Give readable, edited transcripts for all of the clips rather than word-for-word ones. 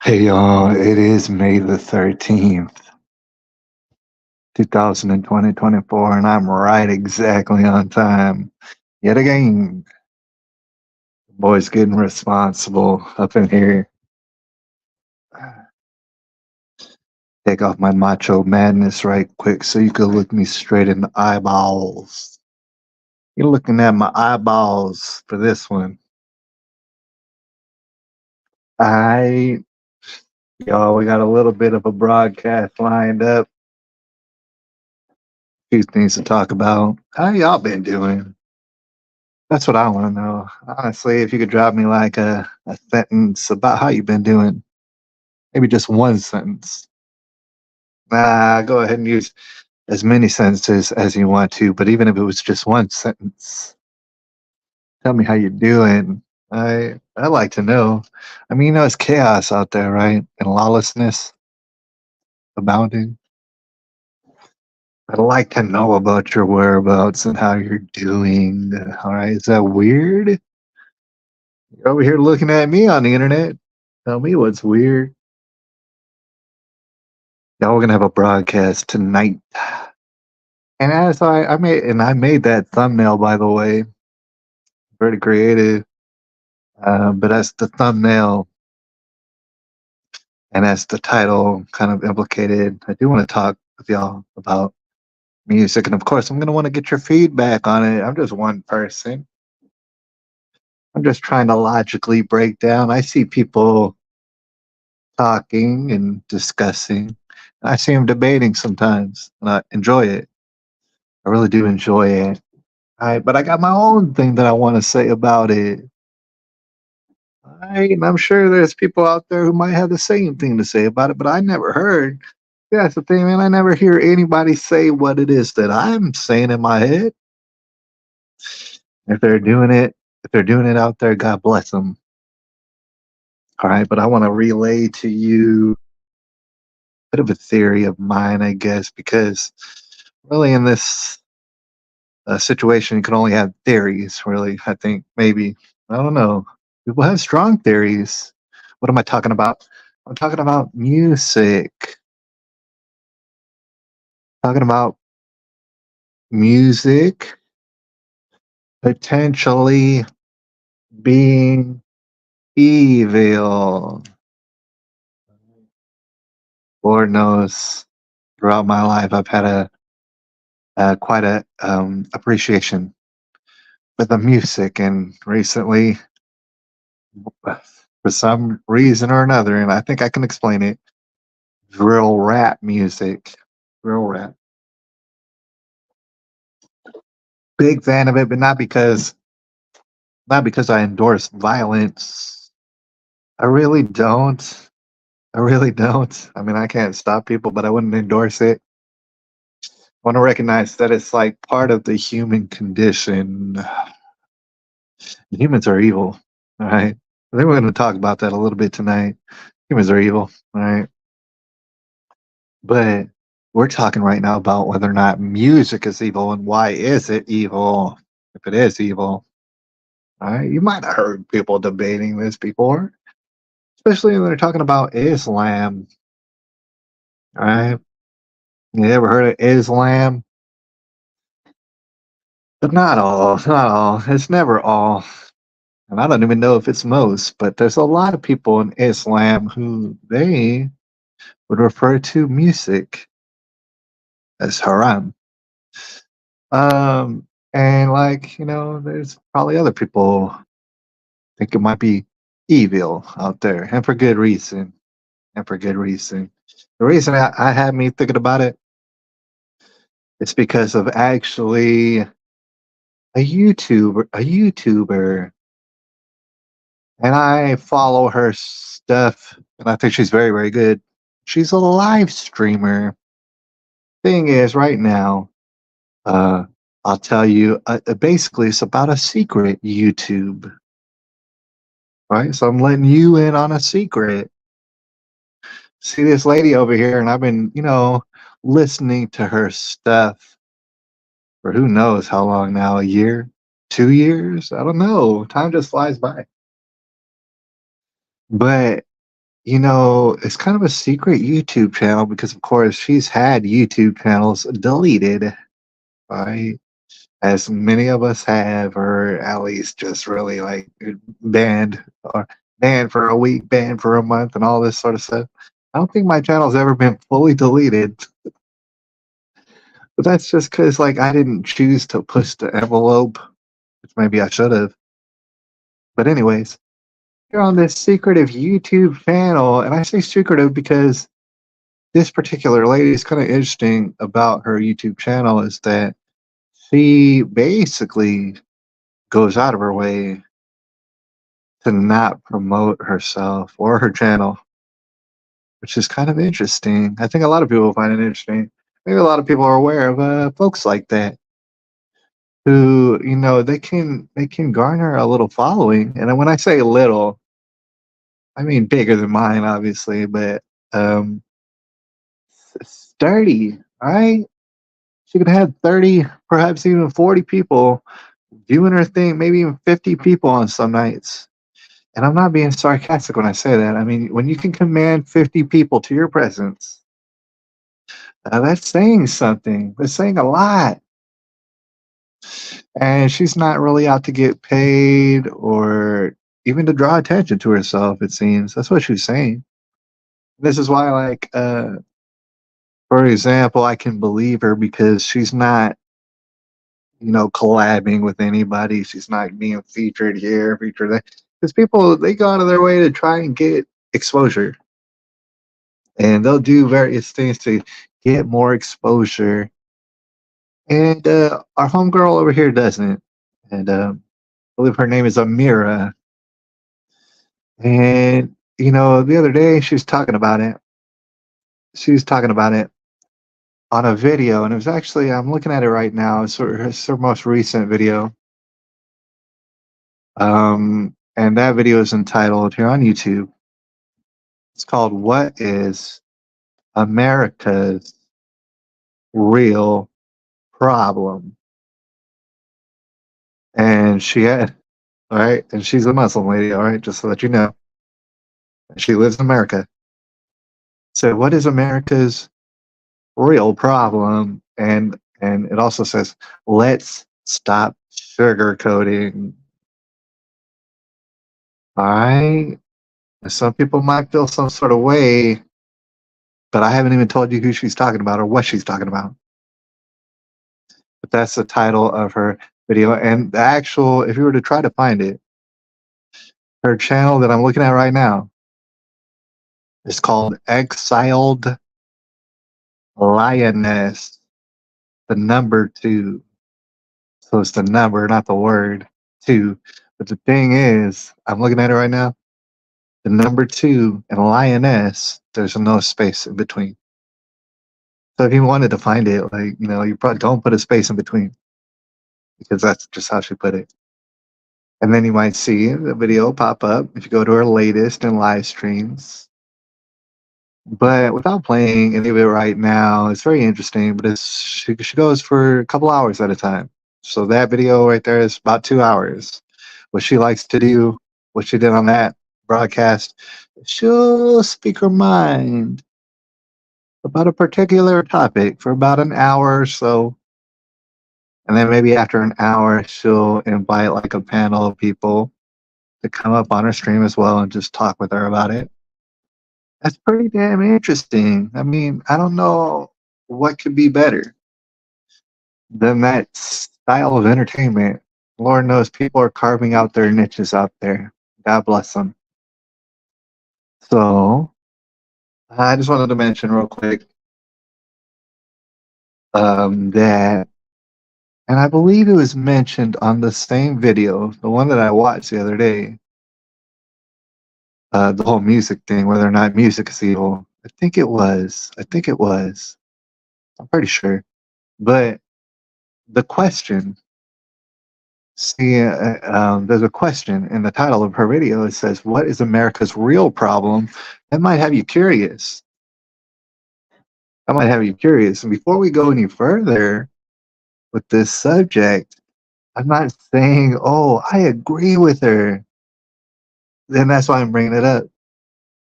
Hey y'all, it is May the 13th, 2024, and I'm right exactly on time. Yet again, boys getting responsible up in here. Take off my macho madness right quick so you can look me straight in the eyeballs. You're looking at my eyeballs for this one. I, y'all, we got a little bit of a broadcast lined up. Few things to talk about. How y'all been doing? That's what I want to know. Honestly, if you could drop me like a sentence about how you've been doing, maybe just one sentence. Go ahead and use as many sentences as you want to, but even if it was just one sentence, tell me how you're doing. I like to know. I mean, it's chaos out there, right? And lawlessness abounding. I'd like to know about your whereabouts and how you're doing. All right, is that weird? You're over here looking at me on the internet. Tell me what's weird. Now we're gonna have a broadcast tonight. And as I made that thumbnail, by the way, very creative. But that's the thumbnail, and that's the title, kind of implicated. I do want to talk with y'all about music, and of course, I'm gonna want to get your feedback on it. I'm just one person. I'm just trying to logically break down. I see people talking and discussing. I see them debating sometimes, and I enjoy it. I really do enjoy it. But I got my own thing that I want to say about it. And I'm sure there's people out there who might have the same thing to say about it, but I never heard. Yeah, that's the thing, man. I never hear anybody say what it is that I'm saying in my head. If they're doing it, if they're doing it out there, God bless them. All right, but I want to relay to you a bit of a theory of mine, I guess, because really in this situation, you can only have theories, really. I think maybe, I don't know. People have strong theories. What am I talking about? I'm talking about music. Talking about music potentially being evil. Lord knows, throughout my life, I've had quite a appreciation for the music, and recently, for some reason or another, and I think I can explain it, drill rap music, drill rap. Big fan of it, but not because I endorse violence. I really don't. I really don't. I mean, I can't stop people, but I wouldn't endorse it. I want to recognize that it's like part of the human condition. Humans are evil. All right. I think we're going to talk about that a little bit tonight. Humans are evil. All right. But we're talking right now about whether or not music is evil and why is it evil if it is evil. All right. You might have heard people debating this before, especially when they're talking about Islam. All right. You ever heard of Islam? But not all. It's never all. And I don't even know if it's most, but there's a lot of people in Islam who they would refer to music as haram. And there's probably other people think it might be evil out there, and for good reason. And for good reason. The reason I had me thinking about it is because of actually a YouTuber, and I follow her stuff, and I think she's very, very good. She's a live streamer. Thing is, right now, uh, I'll tell you, basically, it's about a secret YouTube, right? So I'm letting you in on a secret. See this lady over here, and I've been, listening to her stuff, for who knows how long now, a year, 2 years? I don't know. Time just flies by. But, it's kind of a secret YouTube channel because, of course, she's had YouTube channels deleted, right? As many of us have, or at least just really like banned, or banned for a week, banned for a month, and all this sort of stuff. I don't think my channel's ever been fully deleted, but that's just because like I didn't choose to push the envelope, which maybe I should have. But anyways, you're on this secretive YouTube channel, and I say secretive because this particular lady is kind of interesting about her YouTube channel is that she basically goes out of her way to not promote herself or her channel, which is kind of interesting. I think a lot of people find it interesting. Maybe a lot of people are aware of folks like that who, they can garner a little following. And when I say little, I mean bigger than mine, obviously, but um, sturdy, right? She could have 30, perhaps even 40 people viewing her thing, maybe even 50 people on some nights. And I'm not being sarcastic when I say that. I mean, when you can command 50 people to your presence, that's saying something. That's saying a lot. And she's not really out to get paid or even to draw attention to herself, it seems. That's what she's saying. This is why, like, for example, I can believe her because she's not, collabing with anybody. She's not being featured here, featured there. Because people, they go out of their way to try and get exposure. And they'll do various things to get more exposure. And our homegirl over here doesn't. And I believe her name is Amira. And, the other day she was talking about it. She was talking about it on a video. And it was actually, I'm looking at it right now. It's her most recent video. And that video is entitled here on YouTube. It's called What is America's Real Problem? And she had, all right, and she's a Muslim lady, all right, just so that you know. She lives in America. So what is America's real problem? And it also says, let's stop sugarcoating. All right. Some people might feel some sort of way, but I haven't even told you who she's talking about or what she's talking about. But that's the title of her video. And the actual, if you were to try to find it, her channel that I'm looking at right now is called Exiled Lioness, the number two. So it's the number, not the word two. But the thing is, I'm looking at it right now. The number two and lioness, there's no space in between. So if you wanted to find it, like, you probably don't put a space in between because that's just how she put it. And then you might see the video pop up if you go to her latest and live streams. But without playing any of it right now, it's very interesting. But she goes for a couple hours at a time. So that video right there is about 2 hours. What she likes to do, what she did on that broadcast, she'll speak her mind about a particular topic for about an hour or so. And then maybe after an hour, she'll invite like a panel of people to come up on her stream as well and just talk with her about it. That's pretty damn interesting. I mean, I don't know what could be better than that style of entertainment. Lord knows people are carving out their niches out there. God bless them. So, I just wanted to mention real quick that, and I believe it was mentioned on the same video, the one that I watched the other day, the whole music thing, whether or not music is evil. I think it was. I'm pretty sure. But the question, see, there's a question in the title of her video. It says, "What is America's real problem?" That might have you curious. And before we go any further, with this subject. I'm not saying, oh, I agree with her. Then that's why I'm bringing it up.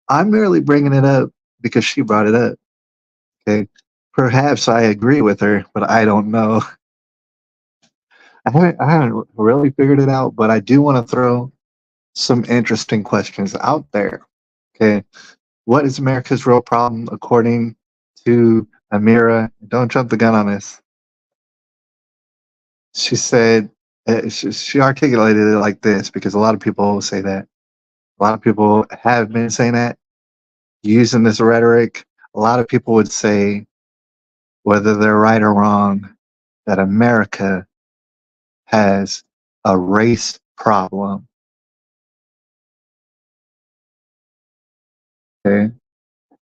I'm merely bringing it up because she brought it up. Okay. Perhaps I agree with her, but I don't know. I haven't really figured it out, but I do want to throw some interesting questions out there. Okay. What is America's real problem according to Amira? Don't jump the gun on this. She said, she articulated it like this because a lot of people say that. A lot of people have been saying that, using this rhetoric. A lot of people would say, whether they're right or wrong, that America has a race problem. Okay.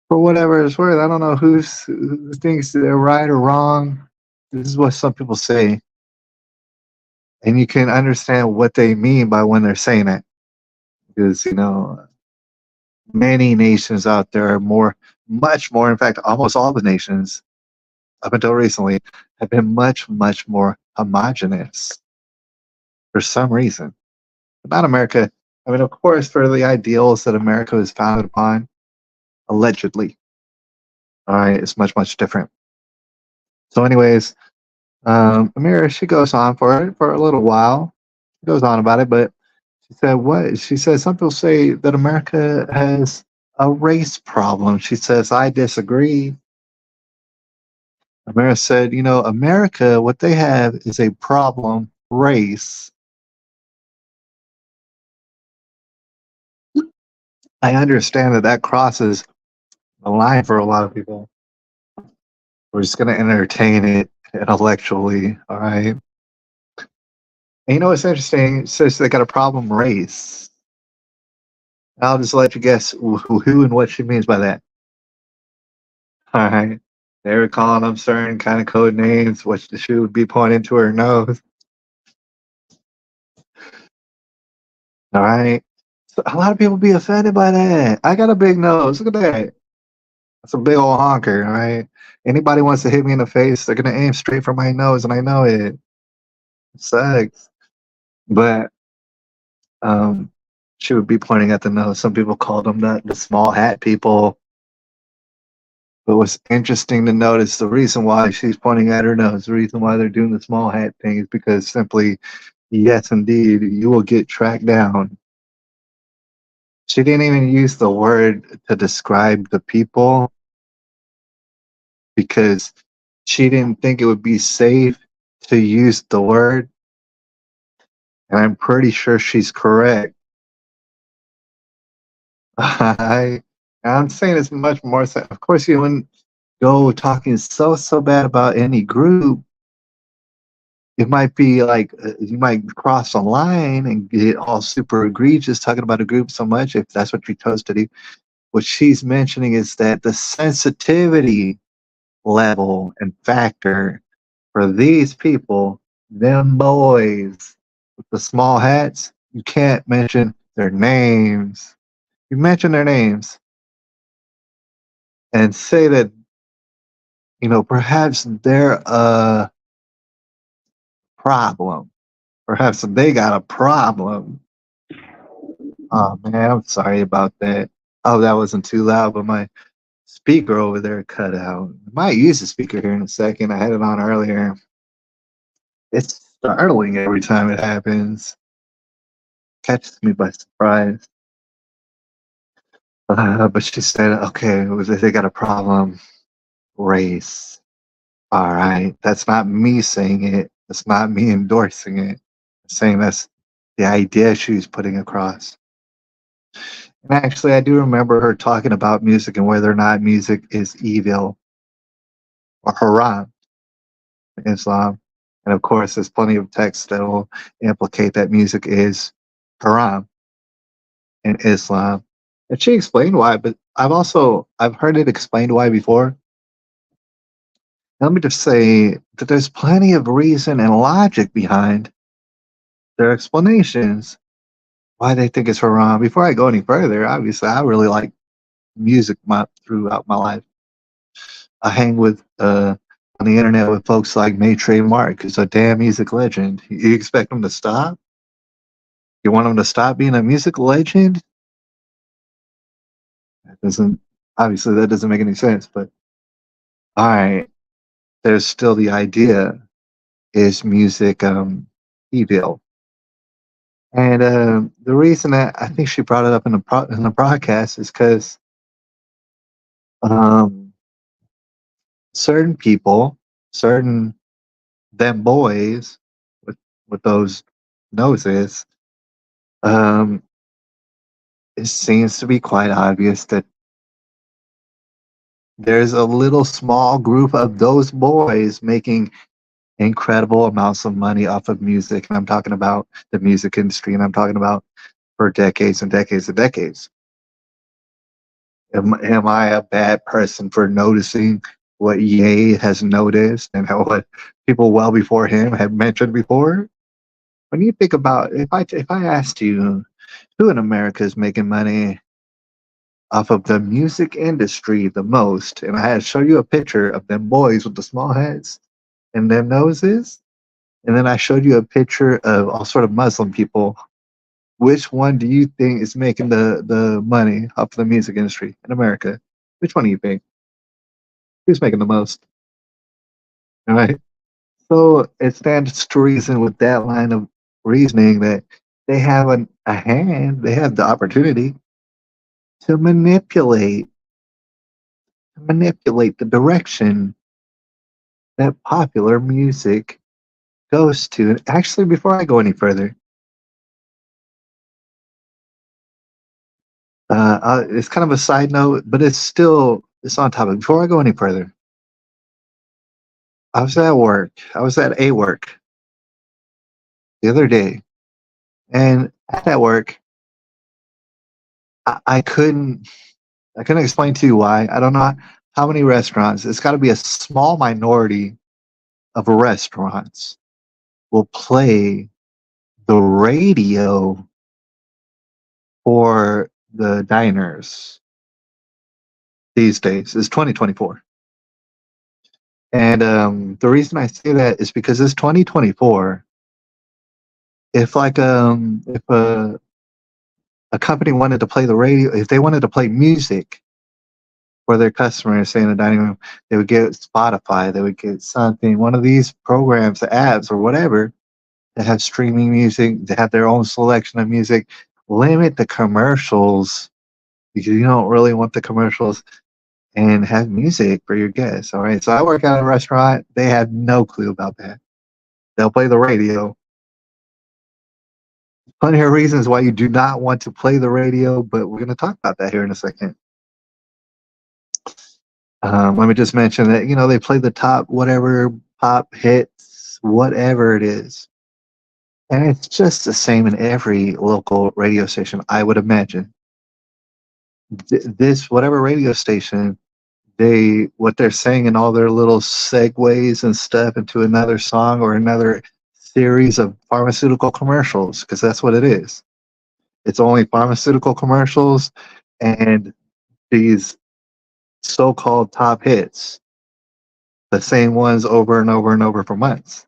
For whatever it's worth, I don't know who thinks they're right or wrong. This is what some people say. And you can understand what they mean by when they're saying it. Because, many nations out there are much more, in fact, almost all the nations up until recently have been much, much more homogenous for some reason. But not America. I mean, of course, for the ideals that America was founded upon, allegedly, all right, it's much, much different. So, anyways, Amira, she goes on for it for a little while. She goes on about it, but she said, what? She says, some people say that America has a race problem. She says, I disagree. Amira said, America, what they have is a problem race. I understand that crosses the line for a lot of people. We're just going to entertain it intellectually, all right? And what's interesting? It says they got a problem race. I'll just let you guess who and what she means by that. All right. They were calling them certain kind of code names, which she would be pointing to her nose. All right. So a lot of people be offended by that. I got a big nose. Look at that. That's a big old honker. All right. Anybody wants to hit me in the face, they're gonna aim straight for my nose, and I know it. It sucks. But she would be pointing at the nose. Some people call them the small hat people. But what's interesting to notice, the reason why she's pointing at her nose, the reason why they're doing the small hat thing is because simply, yes, indeed, you will get tracked down. She didn't even use the word to describe the people because she didn't think it would be safe to use the word. And I'm pretty sure she's correct. I'm saying it's much more so. Of course, you wouldn't go talking so bad about any group. It might be like you might cross a line and get all super egregious talking about a group so much if that's what you chose to do. What she's mentioning is that the sensitivity level and factor for these people, them boys with the small hats, you can't mention their names. You mention their names and say that, perhaps they're a problem. Perhaps they got a problem. Oh man, I'm sorry about that. Oh, that wasn't too loud, but my speaker over there cut out. I might use the speaker here in a second. I had it on earlier. It's startling every time it happens. Catches me by surprise. But she said, okay, they got a problem. Race. All right. That's not me saying it. That's not me endorsing it. I'm saying that's the idea she's putting across. And actually, I do remember her talking about music and whether or not music is evil or haram in Islam. And of course, there's plenty of texts that will implicate that music is haram in Islam. And she explained why, but I've heard it explained why before. Let me just say that there's plenty of reason and logic behind their explanations why they think it's haram. Before I go any further, obviously, I really like music throughout my life. I hang with on the internet with folks like Maitre Mark, who's a damn music legend. You expect him to stop? You want him to stop being a music legend? That doesn't obviously that doesn't make any sense. But all right, there's still the idea: is music evil? And the reason that I think she brought it up in the broadcast is because um, certain people, certain them boys with those noses, um, it seems to be quite obvious that there's a little small group of those boys making incredible amounts of money off of music. And I'm talking about the music industry, and I'm talking about for decades and decades and decades. Am I a bad person for noticing what Ye has noticed and how what people well before him have mentioned before? When you think about if I asked you who in America is making money off of the music industry the most, and I had to show you a picture of them boys with the small heads and them noses, and then I showed you a picture of all sort of Muslim people, which one do you think is making the money off the music industry in America? Which one do you think? Who's making the most? All right. So it stands to reason with that line of reasoning that they have a hand, they have the opportunity to manipulate the direction that popular music goes to. And actually, before I go any further, it's kind of a side note, but it's on topic. Before I go any further, I was at work. I was at a work the other day, and at that work, I couldn't explain to you why. I don't know how many restaurants. It's got to be a small minority of restaurants will play the radio for the diners these days. It's 2024. And the reason I say that is because it's 2024. If a company wanted to play the radio, if they wanted to play music for their customers, say in the dining room, they would get Spotify, they would get something, one of these programs, the apps or whatever, that have streaming music, they have their own selection of music. Limit the commercials because you don't really want the commercials, and have music for your guests. All right. So I work at a restaurant. They have no clue about that. They'll play the radio. Plenty of reasons why you do not want to play the radio, but we're going to talk about that here in a second. Let me just mention that, they play the top, whatever, pop hits, whatever it is. And it's just the same in every local radio station, I would imagine. This, whatever radio station, what they're saying in all their little segues and stuff into another song or another series of pharmaceutical commercials, because that's what it is. It's only pharmaceutical commercials and these so-called top hits, the same ones over and over and over for months.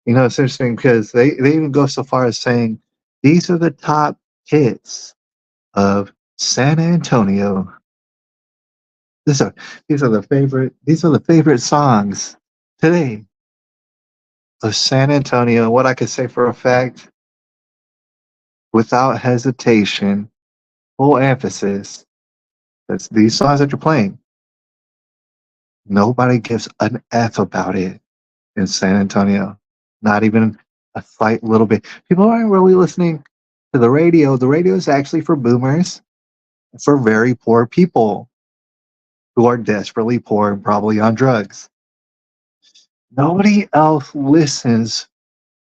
It's interesting because they even go so far as saying these are the top hits of San Antonio. These are the favorite songs today of San Antonio. What I could say for a fact, without hesitation, full emphasis, that's these songs that you're playing. Nobody gives an F about it in San Antonio. Not even a slight little bit. People aren't really listening to the radio. The radio is actually for boomers, for very poor people who are desperately poor and probably on drugs. Nobody else listens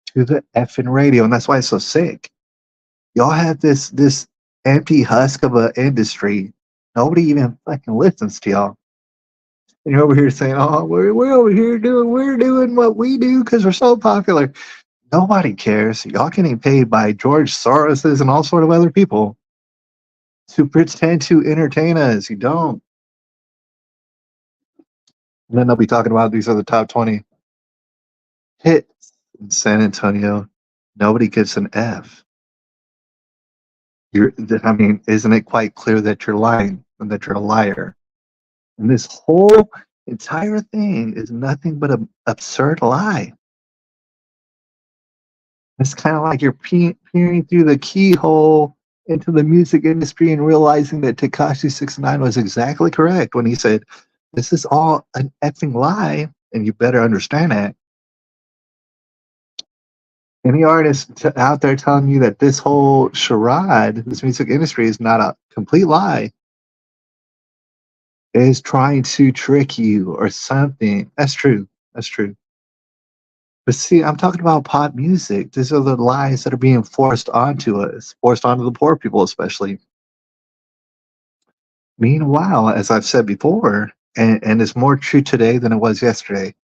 to the effing radio, and that's why it's so sick. Y'all have this empty husk of an industry. Nobody even fucking listens to y'all. And you're over here saying, "Oh, we're over here doing what we do because we're so popular." Nobody cares. Y'all getting paid by George Soros's and all sort of other people to pretend to entertain us. You don't. And then they'll be talking about these are the top 20 hits in San Antonio. Nobody gives an F. I mean, isn't it quite clear that you're lying and that you're a liar? And this whole entire thing is nothing but an absurd lie. It's kind of like you're peering through the keyhole into the music industry and realizing that Tekashi 69 was exactly correct when he said, "This is all an effing lie," and you better understand that. Any artist out there telling you that this whole charade, this music industry, is not a complete lie, is trying to trick you or something. That's true. That's true. But see, I'm talking about pop music. These are the lies that are being forced onto us, forced onto the poor people, especially. Meanwhile, as I've said before, and it's more true today than it was yesterday.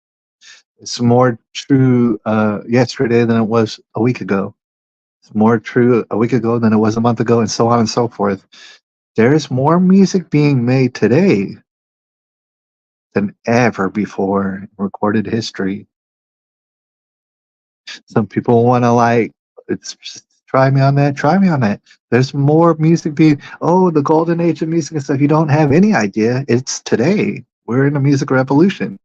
It's more true yesterday than it was a week ago. It's more true a week ago than it was a month ago, and so on and so forth. There's more music being made today than ever before in recorded history. Some people want to like, it's try me on that, try me on that. There's more music being, oh, the golden age of music and stuff. You don't have any idea. It's today. We're in a music revolution.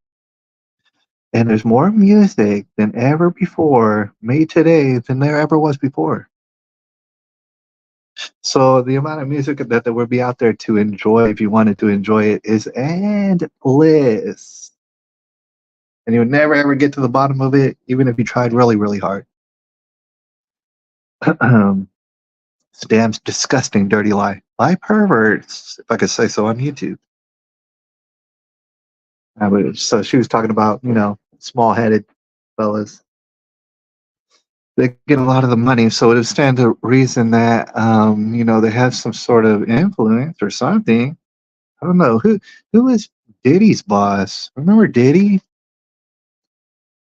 And there's more music than ever before made today than there ever was before. So the amount of music that will be out there to enjoy, if you wanted to enjoy it, is endless. And you would never ever get to the bottom of it, even if you tried really, really hard. It's a damn disgusting, dirty lie. By perverts, if I could say so on YouTube. So she was talking about, small headed fellas. They get a lot of the money, so it would stand to reason that, they have some sort of influence or something. I don't know. Who is Diddy's boss? Remember Diddy?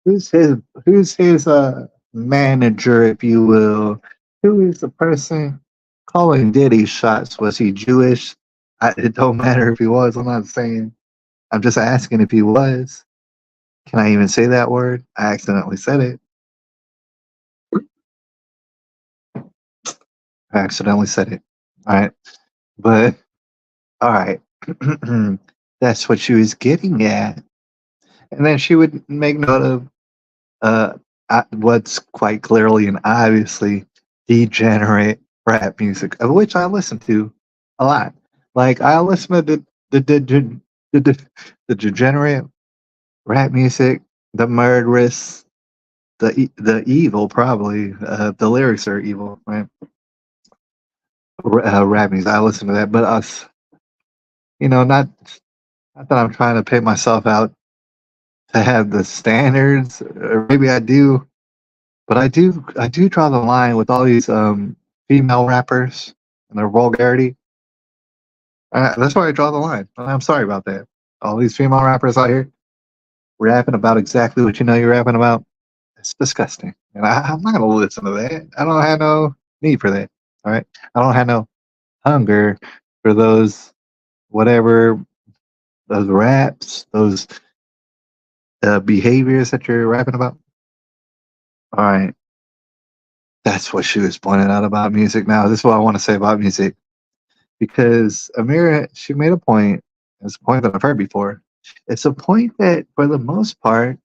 Who's his who's his manager, if you will? Who is the person calling Diddy shots? Was he Jewish? It don't matter if he was. I'm not saying. I'm just asking if he was. Can I even say that word? I accidentally said it. I accidentally said it. All right. But all right. That's what she was getting at. And then she would make note of uh, what's quite clearly and obviously degenerate rap music, of which I listen to a lot. Like I listen to the degenerate rap music, the murderous, the evil. Probably the lyrics are evil, right? Rap music. I listen to that, but us, not that I'm trying to pay myself out to have the standards, or maybe I do. But I do draw the line with all these female rappers and their vulgarity. That's why I draw the line. I'm sorry about that. All these female rappers out here rapping about exactly what you know you're rapping about. It's disgusting, and I'm not gonna listen to that. I don't have no need for that. All right, I don't have no hunger for those whatever those raps, those behaviors that you're rapping about. All right, that's what she was pointing out about music. Now, this is what I want to say about music. Because Amira, she made a point. It's a point that I've heard before. It's a point that, for the most part,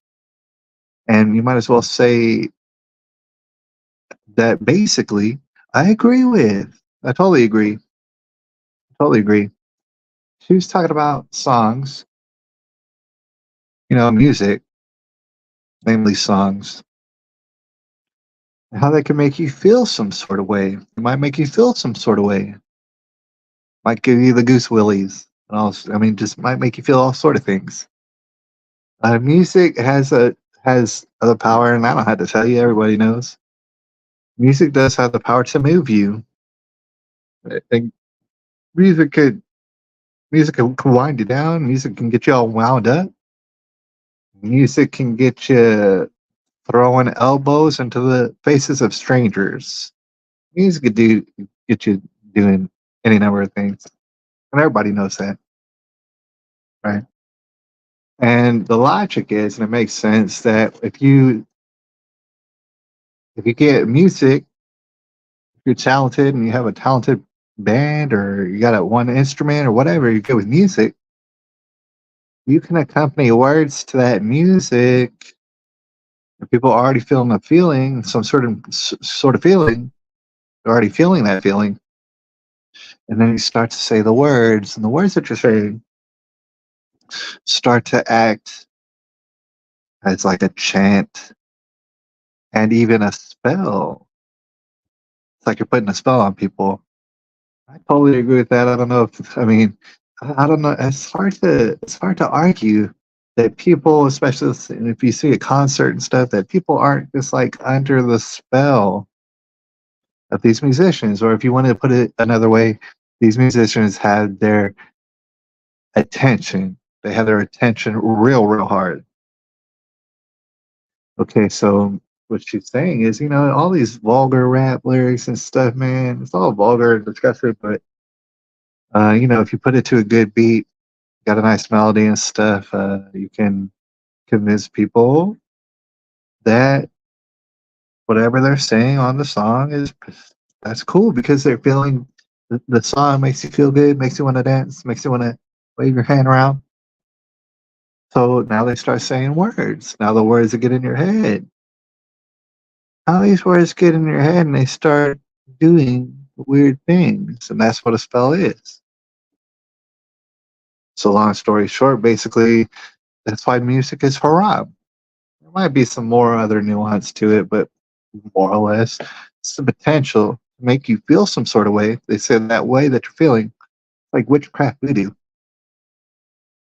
and you might as well say that basically, I agree with. I totally agree. Totally agree. She was talking about songs, music, namely songs, and how they can make you feel some sort of way. It might make you feel some sort of way. Might give you the goose willies. And all, I mean, just might make you feel all sort of things. Music has the power, and I don't have to tell you. Everybody knows music does have the power to move you. And music could can wind you down. Music can get you all wound up. Music can get you throwing elbows into the faces of strangers. Music could get you doing any number of things, and everybody knows that, right? And the logic is, and it makes sense, that if you get music, if you're talented and you have a talented band or you got a one instrument or whatever, you're good with music, you can accompany words to that music. If people are already feeling a feeling, some sort of feeling, they're already feeling that feeling, and then you start to say the words, and the words that you're saying start to act as like a chant and even a spell. It's like you're putting a spell on people. I totally agree with that. I don't know if I mean I don't know. It's hard to argue that people, especially if you see a concert and stuff, that people aren't just like under the spell of these musicians. Or if you want to put it another way, these musicians have their attention. They have their attention real hard. Okay, so what she's saying is, all these vulgar rap lyrics and stuff, man, it's all vulgar and disgusting, but if you put it to a good beat, got a nice melody and stuff, you can convince people that whatever they're saying on the song is that's cool because they're feeling the song makes you feel good, makes you want to dance, makes you want to wave your hand around. So now they start saying words. Now the words that get in your head. How these words get in your head and they start doing weird things, and that's what a spell is. So long story short, basically, that's why music is haram. There might be some more other nuance to it, but more or less, it's the potential to make you feel some sort of way. They say that way that you're feeling, like witchcraft voodoo.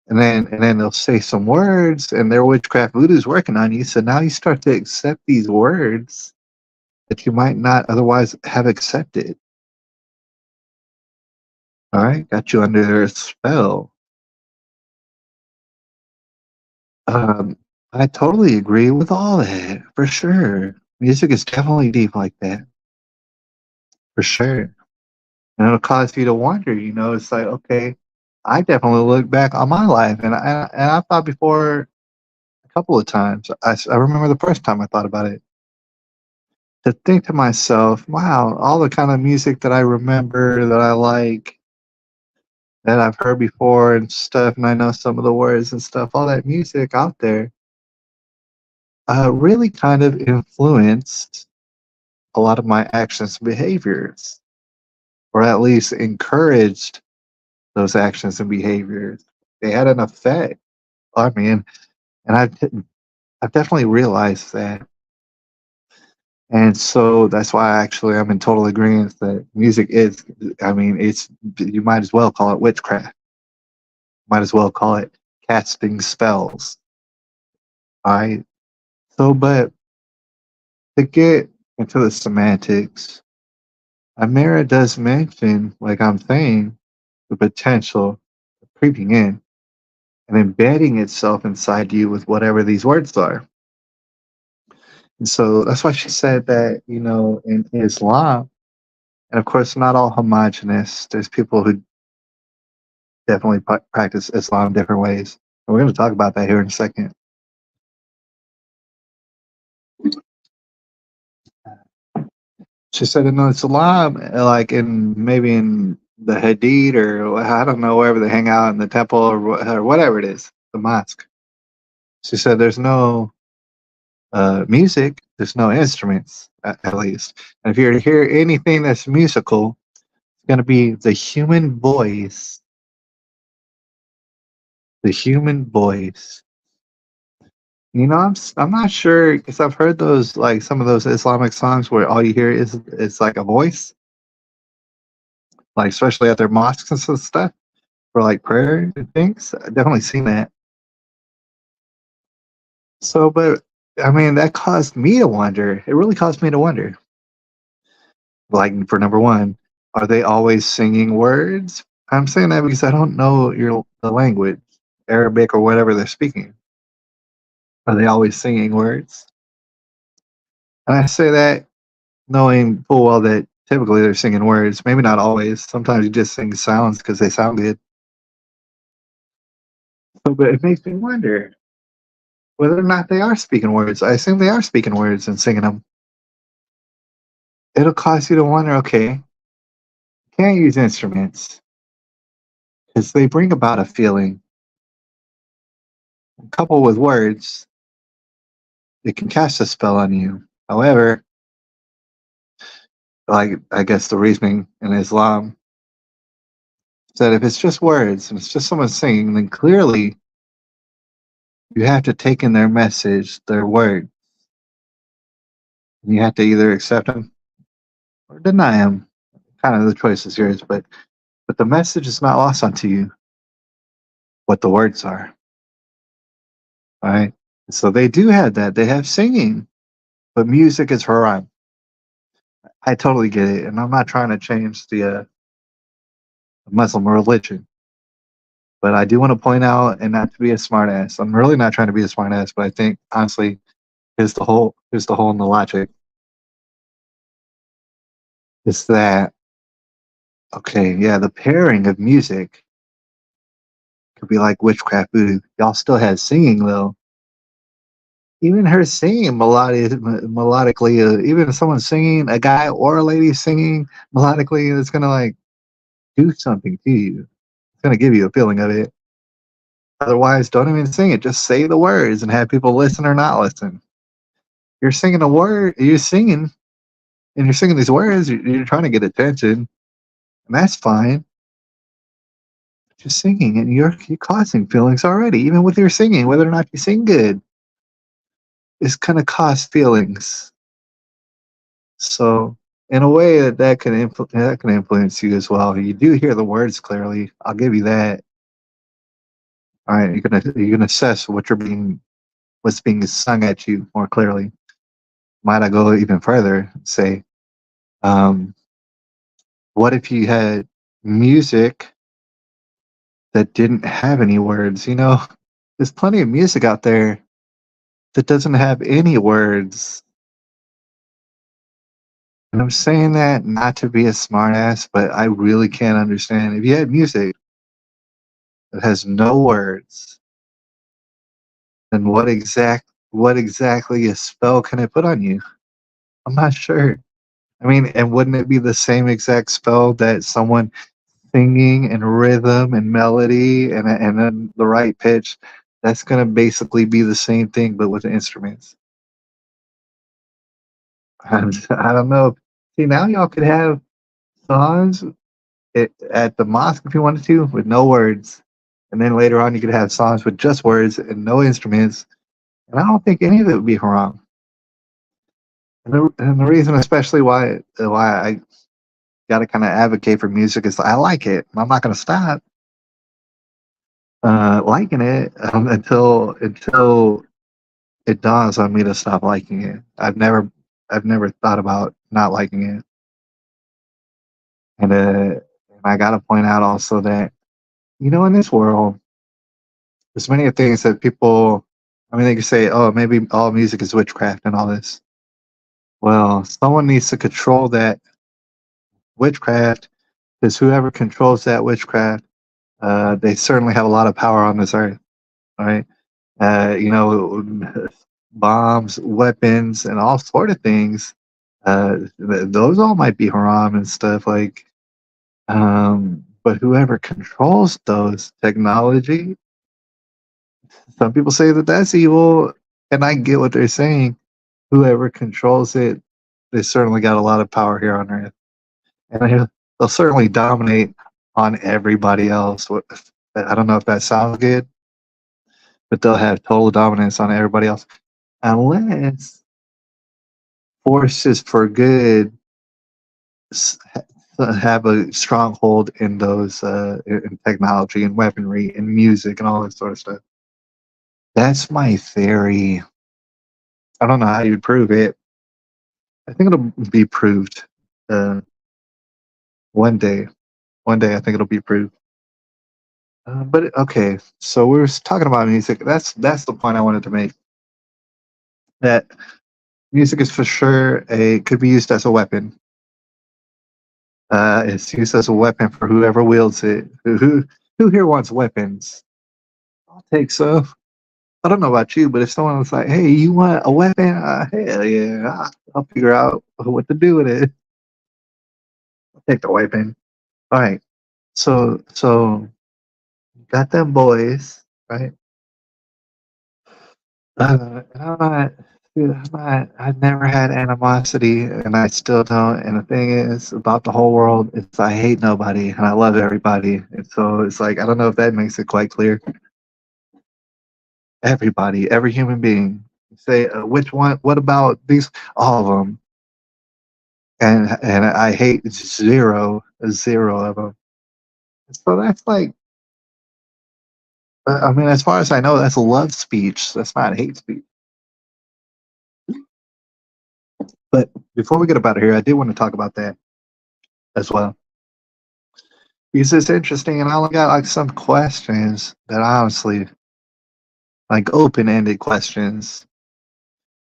And then they'll say some words, and their witchcraft voodoo is working on you. So now you start to accept these words that you might not otherwise have accepted. All right, got you under their spell. Um, I totally agree with all that for sure. Music is definitely deep like that for sure. And it'll cause you to wonder. It's like, okay, I definitely look back on my life, and I thought before a couple of times. I remember the first time I thought about it to think to myself, wow, all the kind of music that I remember that I like, that I've heard before and stuff, and I know some of the words and stuff, all that music out there, really kind of influenced a lot of my actions and behaviors, or at least encouraged those actions and behaviors. They had an effect on me, and I've definitely realized that. And so that's why actually I'm in total agreement that music is, I mean, you might as well call it witchcraft. Might as well call it casting spells. All right. So, but to get into the semantics, Amira does mention, like I'm saying, the potential of creeping in and embedding itself inside you with whatever these words are. And so that's why she said that, in Islam, and of course, not all homogenous. There's people who definitely practice Islam different ways. And we're going to talk about that here in a second. She said in Islam, like maybe in the Hadith or I don't know, wherever they hang out in the temple or whatever it is, the mosque. She said there's no music, there's no instruments, at least. And if you're to hear anything that's musical, it's going to be the human voice. The human voice. I'm not sure because I've heard those, like some of those Islamic songs where all you hear is like a voice, like especially at their mosques and stuff for like prayer and things. I've definitely seen that. So, but I mean, that caused me to wonder. It really caused me to wonder. Like for number one, are they always singing words? I'm saying that because I don't know the language, Arabic or whatever they're speaking. Are they always singing words? And I say that knowing full well that typically they're singing words. Maybe not always. Sometimes you just sing sounds because they sound good. But it makes me wonder whether or not they are speaking words. I assume they are speaking words and singing them. It'll cause you to wonder, okay, can't use instruments because they bring about a feeling. Coupled with words, it can cast a spell on you. However, like I guess the reasoning in Islam is that if it's just words and it's just someone singing, then clearly you have to take in their message, their word, and you have to either accept them or deny them. Kind of the choice is yours, but the message is not lost onto you. What the words are, right? So they do have that. They have singing, but music is haram. I totally get it, and I'm not trying to change the Muslim religion. But I do want to point out, and not to be a smartass. I'm really not trying to be a smartass, but I think honestly, here's the hole in the logic. Is that okay? Yeah, the pairing of music could be like witchcraft voodoo. Y'all still had singing though. Even her singing melodically, even if someone's singing, a guy or a lady singing melodically, it's gonna like do something to you. It's gonna give you a feeling of it. Otherwise, don't even sing it. Just say the words and have people listen or not listen. You're singing a word. You're singing, and you're singing these words. You're trying to get attention, and that's fine. But you're singing, and you're causing feelings already. Even with your singing, whether or not you sing good, it's gonna cause feelings. So, in a way, that can influence you as well. You do hear the words clearly. I'll give you that. All right, you can assess what's being sung at you more clearly. Might I go even further? Say, um, what if you had music that didn't have any words? You know, there's plenty of music out there that doesn't have any words. And I'm saying that not to be a smartass, but I really can't understand. If you had music that has no words, then what exactly a spell can it put on you? I'm not sure. I mean, and wouldn't it be the same exact spell that someone singing and rhythm and melody and then the right pitch? That's gonna basically be the same thing, but with instruments. And I don't know. See, now y'all could have songs at the mosque if you wanted to, with no words, and then later on you could have songs with just words and no instruments. And I don't think any of it would be haram. And the reason, especially why I got to kind of advocate for music, is I like it. I'm not going to stop liking it until it dawns on me to stop liking it. I've never thought about not liking it, and I got to point out also that in this world, there's many things that people. I mean, they can say, "Oh, maybe all music is witchcraft and all this." Well, someone needs to control that witchcraft, because whoever controls that witchcraft, they certainly have a lot of power on this earth, right? You know, bombs, weapons, and all sort of things. Those all might be haram and stuff like. But whoever controls those technology, some people say that that's evil, and I get what they're saying. Whoever controls it, they certainly got a lot of power here on Earth, and they'll certainly dominate on everybody else. I don't know if that sounds good, but they'll have total dominance on everybody else, unless forces for good have a stronghold in those in technology and weaponry and music and all that sort of stuff. That's my theory. I don't know how you'd prove it. I think it'll be proved uh, one day. One day, I think it'll be proved. But okay, so we were talking about music. That's the point I wanted to make. That music is for sure could be used as a weapon. It's used as a weapon for whoever wields it. Who here wants weapons? I'll take some. I don't know about you, but if someone was like, "Hey, you want a weapon?" Hell yeah, I'll figure out what to do with it. I'll take the weapon. All right. So got them boys, right? And I'm not, dude, I'm not, I've never had animosity and I still don't. And the thing is about the whole world is I hate nobody and I love everybody. And so it's like, I don't know if that makes it quite clear. Everybody, every human being. Say, which one, what about these? All of them. And I hate zero of them. So that's like, I mean, as far as I know, that's a love speech. That's not hate speech. But before we get up out of here, I did want to talk about that as well. Because it's interesting, and I only got like some questions that honestly, like open-ended questions.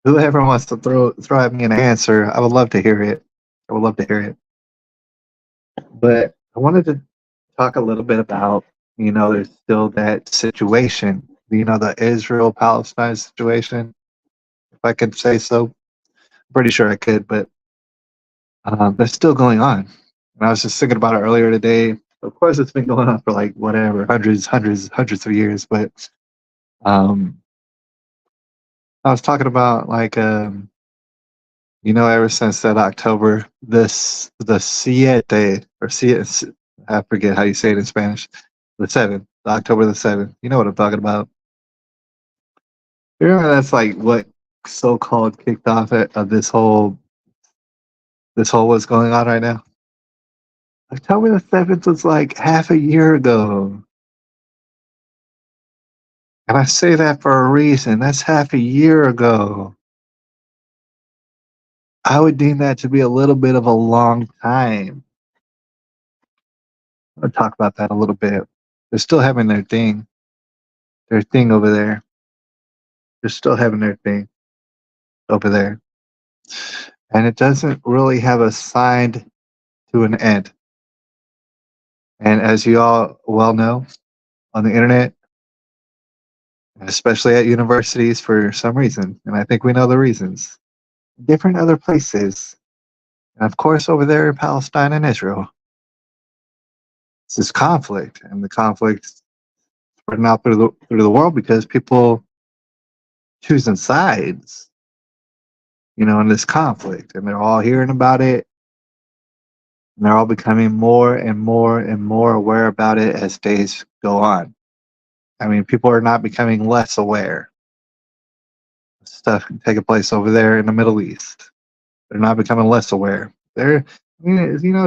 Whoever wants to throw at me an answer, I would love to hear it. I would love to hear it. But I wanted to talk a little bit about, there's still that situation, the Israel-Palestine situation, if I could say so. I'm pretty sure I could, but that's still going on. And I was just thinking about it earlier today. Of course, it's been going on for like whatever, hundreds of years. But um, I was talking about like, ever since that October, the siete or siete, I forget how you say it in Spanish, the 7th, October the 7th. You know what I'm talking about. You remember that's like what so-called kicked off of this whole what's going on right now. October the 7th was like half a year ago. And I say that for a reason. That's half a year ago. I would deem that to be a little bit of a long time. I'll talk about that a little bit. They're still having their thing over there. They're still having their thing over there. And it doesn't really have a signed to an end. And as you all well know, on the internet, especially at universities for some reason, and I think we know the reasons, different other places, and of course over there in Palestine and Israel, it's this conflict, and the conflict spreading out through the world because people choosing sides, in this conflict, and they're all hearing about it, and they're all becoming more and more and more aware about it as days go on. I mean, people are not becoming less aware of stuff taking place over there in the Middle East. They're not becoming less aware. They're,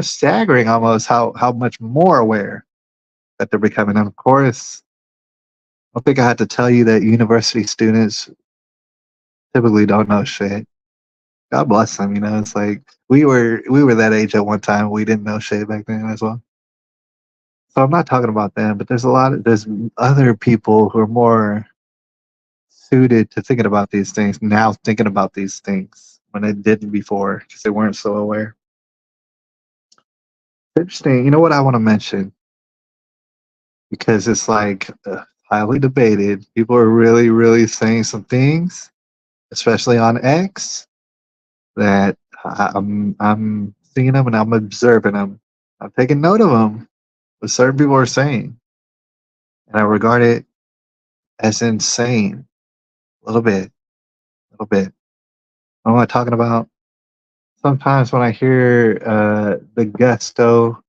staggering almost how much more aware that they're becoming. And of course, I don't think I had to tell you that university students typically don't know shit. God bless them. It's like we were that age at one time. We didn't know shit back then as well. So I'm not talking about them, but there's other people who are more suited to thinking about these things now, thinking about these things when they didn't before because they weren't so aware. Interesting. You know what I want to mention because it's like highly debated. People are really, really saying some things, especially on X, that I'm seeing them and I'm observing them. I'm taking note of them. What certain people are saying, and I regard it as insane. A little bit. What am I talking about? Sometimes when I hear the gusto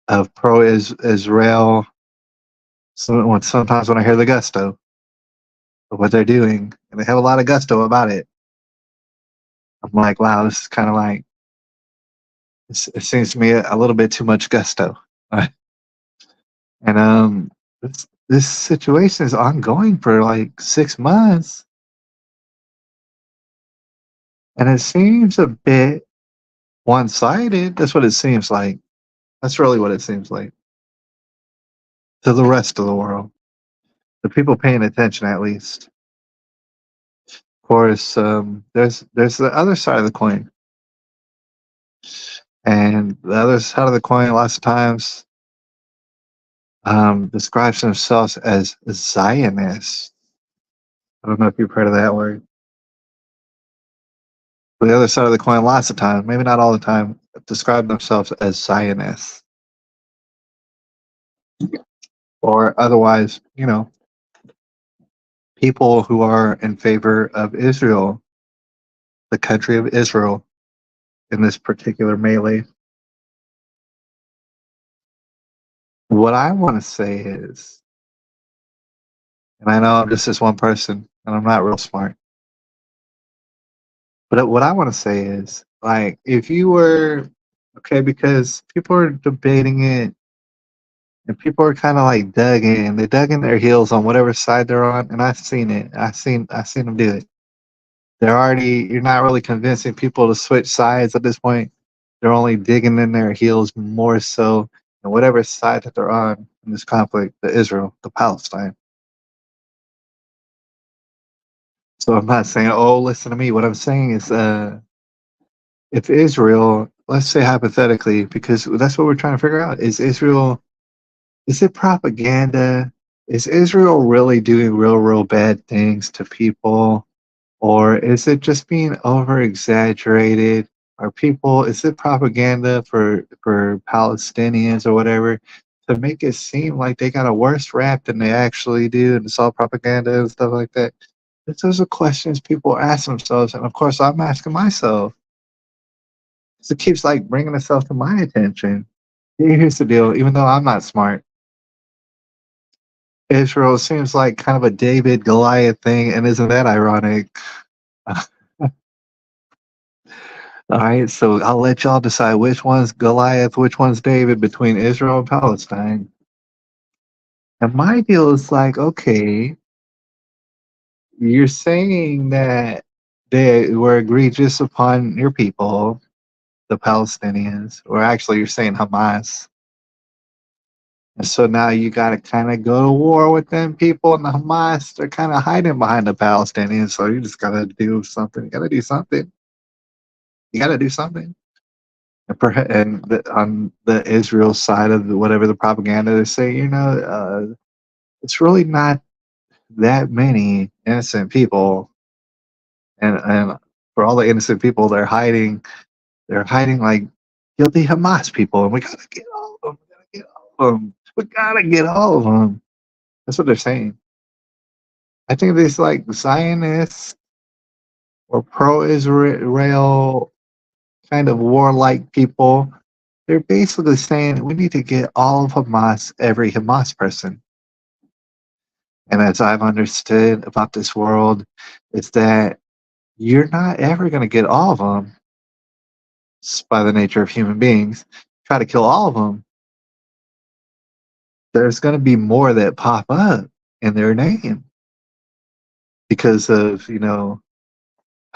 of pro-Israel, sometimes when I hear the gusto of what they're doing, and they have a lot of gusto about it, I'm like, wow, this is kind of like, it seems to me a little bit too much gusto. And this situation is ongoing for like 6 months, and it seems a bit one-sided. That's what it seems like. That's really what it seems like to the rest of the world, the people paying attention at least. Of course, there's the other side of the coin, and the other side of the coin, lots of times, describes themselves as Zionists. I don't know if you've heard of that word. But the other side of the coin, lots of times, maybe not all the time, describe themselves as Zionists, or otherwise, people who are in favor of Israel, the country of Israel, in this particular melee. What I want to say is, and I know I'm just this one person, and I'm not real smart, but what I want to say is, like, if you were, okay, because people are debating it, and people are kind of like dug in, they dug in their heels on whatever side they're on, and I've seen it. I've seen them do it. You're not really convincing people to switch sides at this point. They're only digging in their heels more so than whatever side that they're on in this conflict, the Israel, the Palestine. So I'm not saying, oh, listen to me. What I'm saying is, if Israel, let's say hypothetically, because that's what we're trying to figure out, is it propaganda? Is Israel really doing real bad things to people? Or is it just being over exaggerated? Is it propaganda for Palestinians or whatever to make it seem like they got a worse rap than they actually do and it's all propaganda and stuff like that? Those are questions people ask themselves. And of course, I'm asking myself. So it keeps like bringing itself to my attention. Here's the deal, even though I'm not smart, Israel seems like kind of a David Goliath thing. And isn't that ironic? All right, so I'll let y'all decide which one's Goliath, which one's David between Israel and Palestine. And my deal is like, okay, you're saying that they were egregious upon your people, the Palestinians, or actually you're saying Hamas. And so now you got to kind of go to war with them people, and the Hamas, they're kind of hiding behind the Palestinians. So you just got to do something. You got to do something. You got to do something. On the Israel side of whatever the propaganda, they say, it's really not that many innocent people, and for all the innocent people, they're hiding like guilty Hamas people, and we gotta get all of them. We gotta get all of them. We gotta get all of them. That's what they're saying. I think these like Zionists or pro-Israel kind of warlike people, they're basically saying we need to get all of Hamas, every Hamas person. And as I've understood about this world, it's that you're not ever going to get all of them by the nature of human beings. Try to kill all of them, there's going to be more that pop up in their name because of,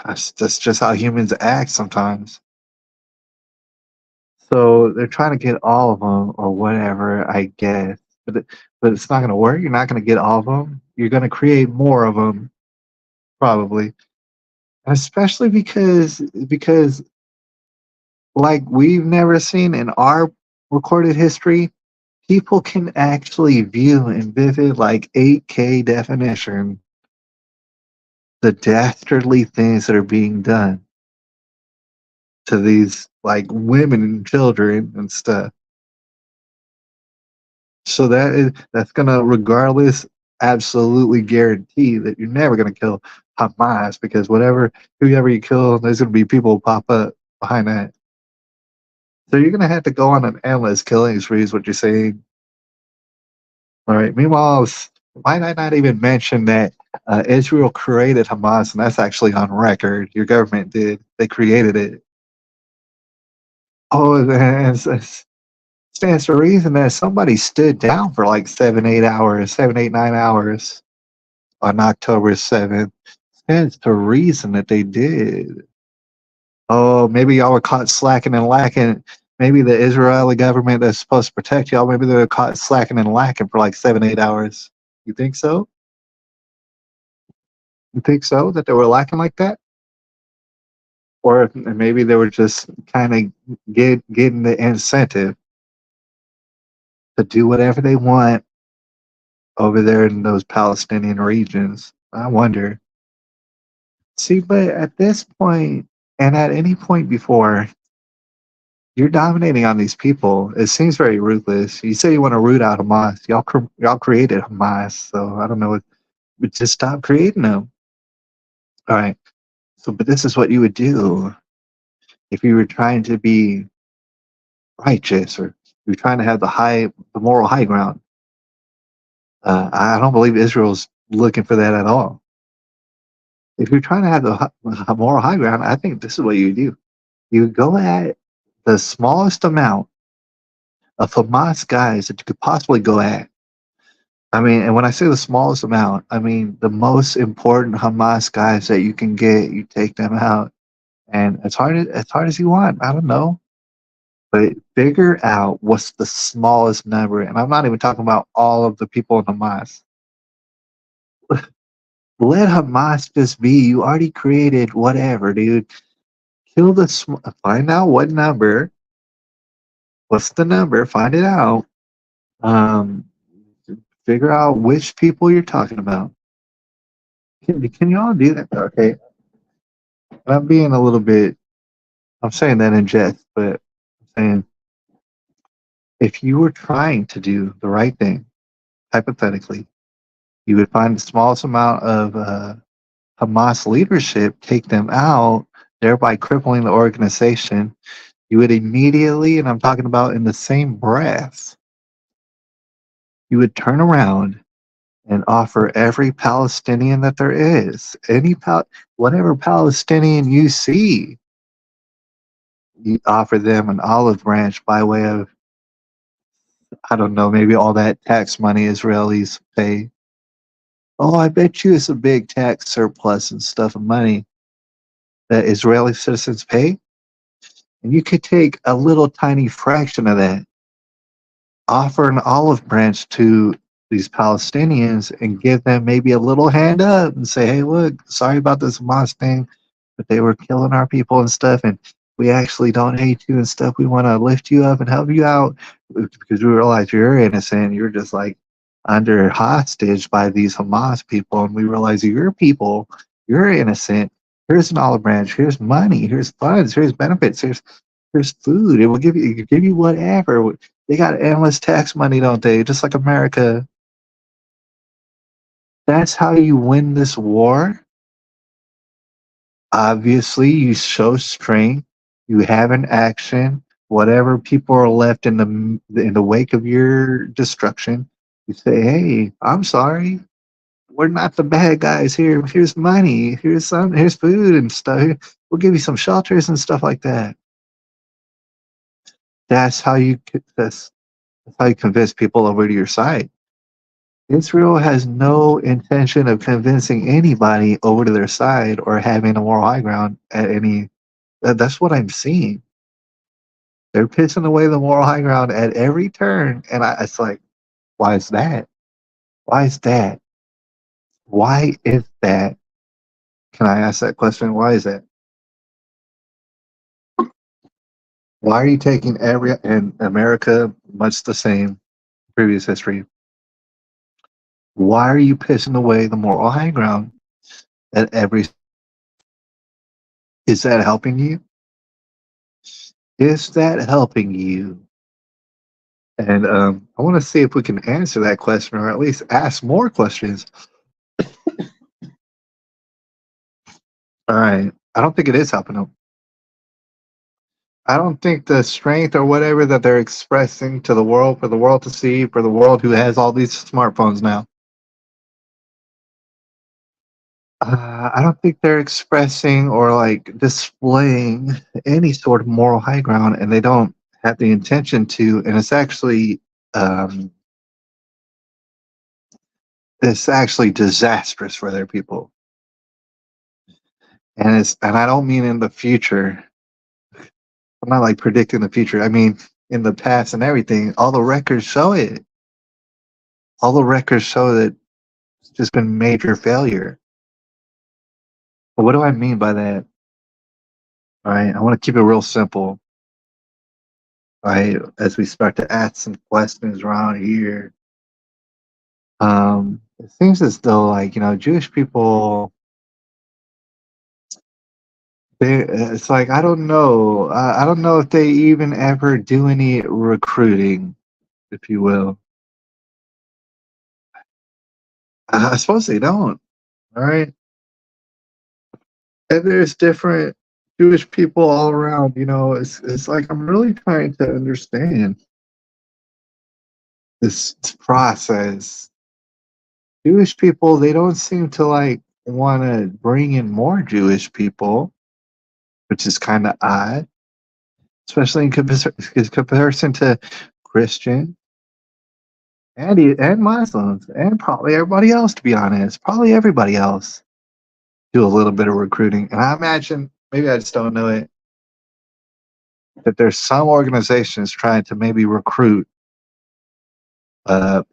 that's just how humans act sometimes. So they're trying to get all of them or whatever, I guess. But it's not going to work. You're not going to get all of them. You're going to create more of them, probably. And especially because like we've never seen in our recorded history, people can actually view in vivid, like 8K definition, the dastardly things that are being done to these like women and children and stuff. So that's gonna regardless absolutely guarantee that you're never gonna kill Hamas because whoever you kill, there's gonna be people who pop up behind that. So you're gonna have to go on an endless killing spree, is what you're saying. All right. Meanwhile, might I not even mention that Israel created Hamas, and that's actually on record. Your government did. They created it. Oh, and it stands to reason that somebody stood down for like 7, 8 hours, 7, 8, 9 hours on October 7th. Stands to reason that they did. Oh, maybe y'all were caught slacking and lacking. Maybe the Israeli government that's supposed to protect y'all, maybe they were caught slacking and lacking for like 7, 8 hours. You think so? You think so? That they were lacking like that? Or maybe they were just kind of getting the incentive to do whatever they want over there in those Palestinian regions. I wonder. See, but at this point, and at any point before, you're dominating on these people. It seems very ruthless. You say you want to root out Hamas. Y'all created Hamas, so I don't know. But just stop creating them. All right. So, but this is what you would do if you were trying to be righteous or you're trying to have the moral high ground. I don't believe Israel's looking for that at all. If you're trying to have the moral high ground, I think this is what you do. You go at the smallest amount of Hamas guys that you could possibly go at. I mean, and when I say the smallest amount, I mean the most important Hamas guys that you can get. You take them out, and as hard as you want. I don't know, but figure out what's the smallest number. And I'm not even talking about all of the people in Hamas. Let Hamas just be. You already created whatever, dude. Find out what number. What's the number? Find it out. Um, Figure out which people you're talking about. Can you all do that? Okay, I'm being a little bit. I'm saying that in jest, but I'm saying if you were trying to do the right thing, hypothetically, you would find the smallest amount of Hamas leadership, take them out, thereby crippling the organization. You would immediately, and I'm talking about in the same breath, you would turn around and offer every Palestinian that there is, whatever Palestinian you see, you offer them an olive branch by way of, I don't know, maybe all that tax money Israelis pay. Oh, I bet you it's a big tax surplus and stuff of money that Israeli citizens pay. And you could take a little tiny fraction of that, offer an olive branch to these Palestinians and give them maybe a little hand up and say, hey, look, sorry about this Hamas thing, but they were killing our people and stuff. And we actually don't hate you and stuff. We want to lift you up and help you out because we realize you're innocent. You're just like under hostage by these Hamas people. And we realize you're people, you're innocent. Here's an olive branch. Here's money. Here's funds. Here's benefits. Here's food. It will give you whatever. They got endless tax money, don't they? Just like America. That's how you win this war. Obviously, you show strength. You have an action. Whatever people are left in the wake of your destruction, you say, "Hey, I'm sorry. We're not the bad guys here. Here's money. Here's food and stuff. We'll give you some shelters and stuff like that." That's how you that's, that's how you convince people over to your side. Israel has no intention of convincing anybody over to their side or having a moral high ground at any. That's what I'm seeing. They're pissing away the moral high ground at every turn, and it's like, why is that? Why is that? Why is that? Can I ask that question? Why is that? Why are you taking every in America much the same previous history? Why are you pissing away the moral high ground at every? Is that helping you? Is that helping you? And I want to see if we can answer that question or at least ask more questions. All right. I don't think it is helping them. I don't think the strength or whatever that they're expressing to the world, for the world to see, for the world who has all these smartphones now, I don't think they're expressing or like displaying any sort of moral high ground, and they don't have the intention to. And um, it's actually disastrous for their people. And I don't mean in the future. I'm not like predicting the future. I mean in the past and everything. All the records show it. All the records show that it's just been major failure. But what do I mean by that? All right, I want to keep it real simple. right? As we start to ask some questions around here, it seems as though, like, Jewish people, it's like, I don't know. I don't know if they even ever do any recruiting, if you will. I suppose they don't, all right? And there's different Jewish people all around, it's like I'm really trying to understand this process. Jewish people, they don't seem to like want to bring in more Jewish people, which is kind of odd, especially in comparison to Christian and Muslims and probably everybody else. To be honest, probably everybody else do a little bit of recruiting, and I imagine maybe I just don't know it that there's some organizations trying to maybe recruit,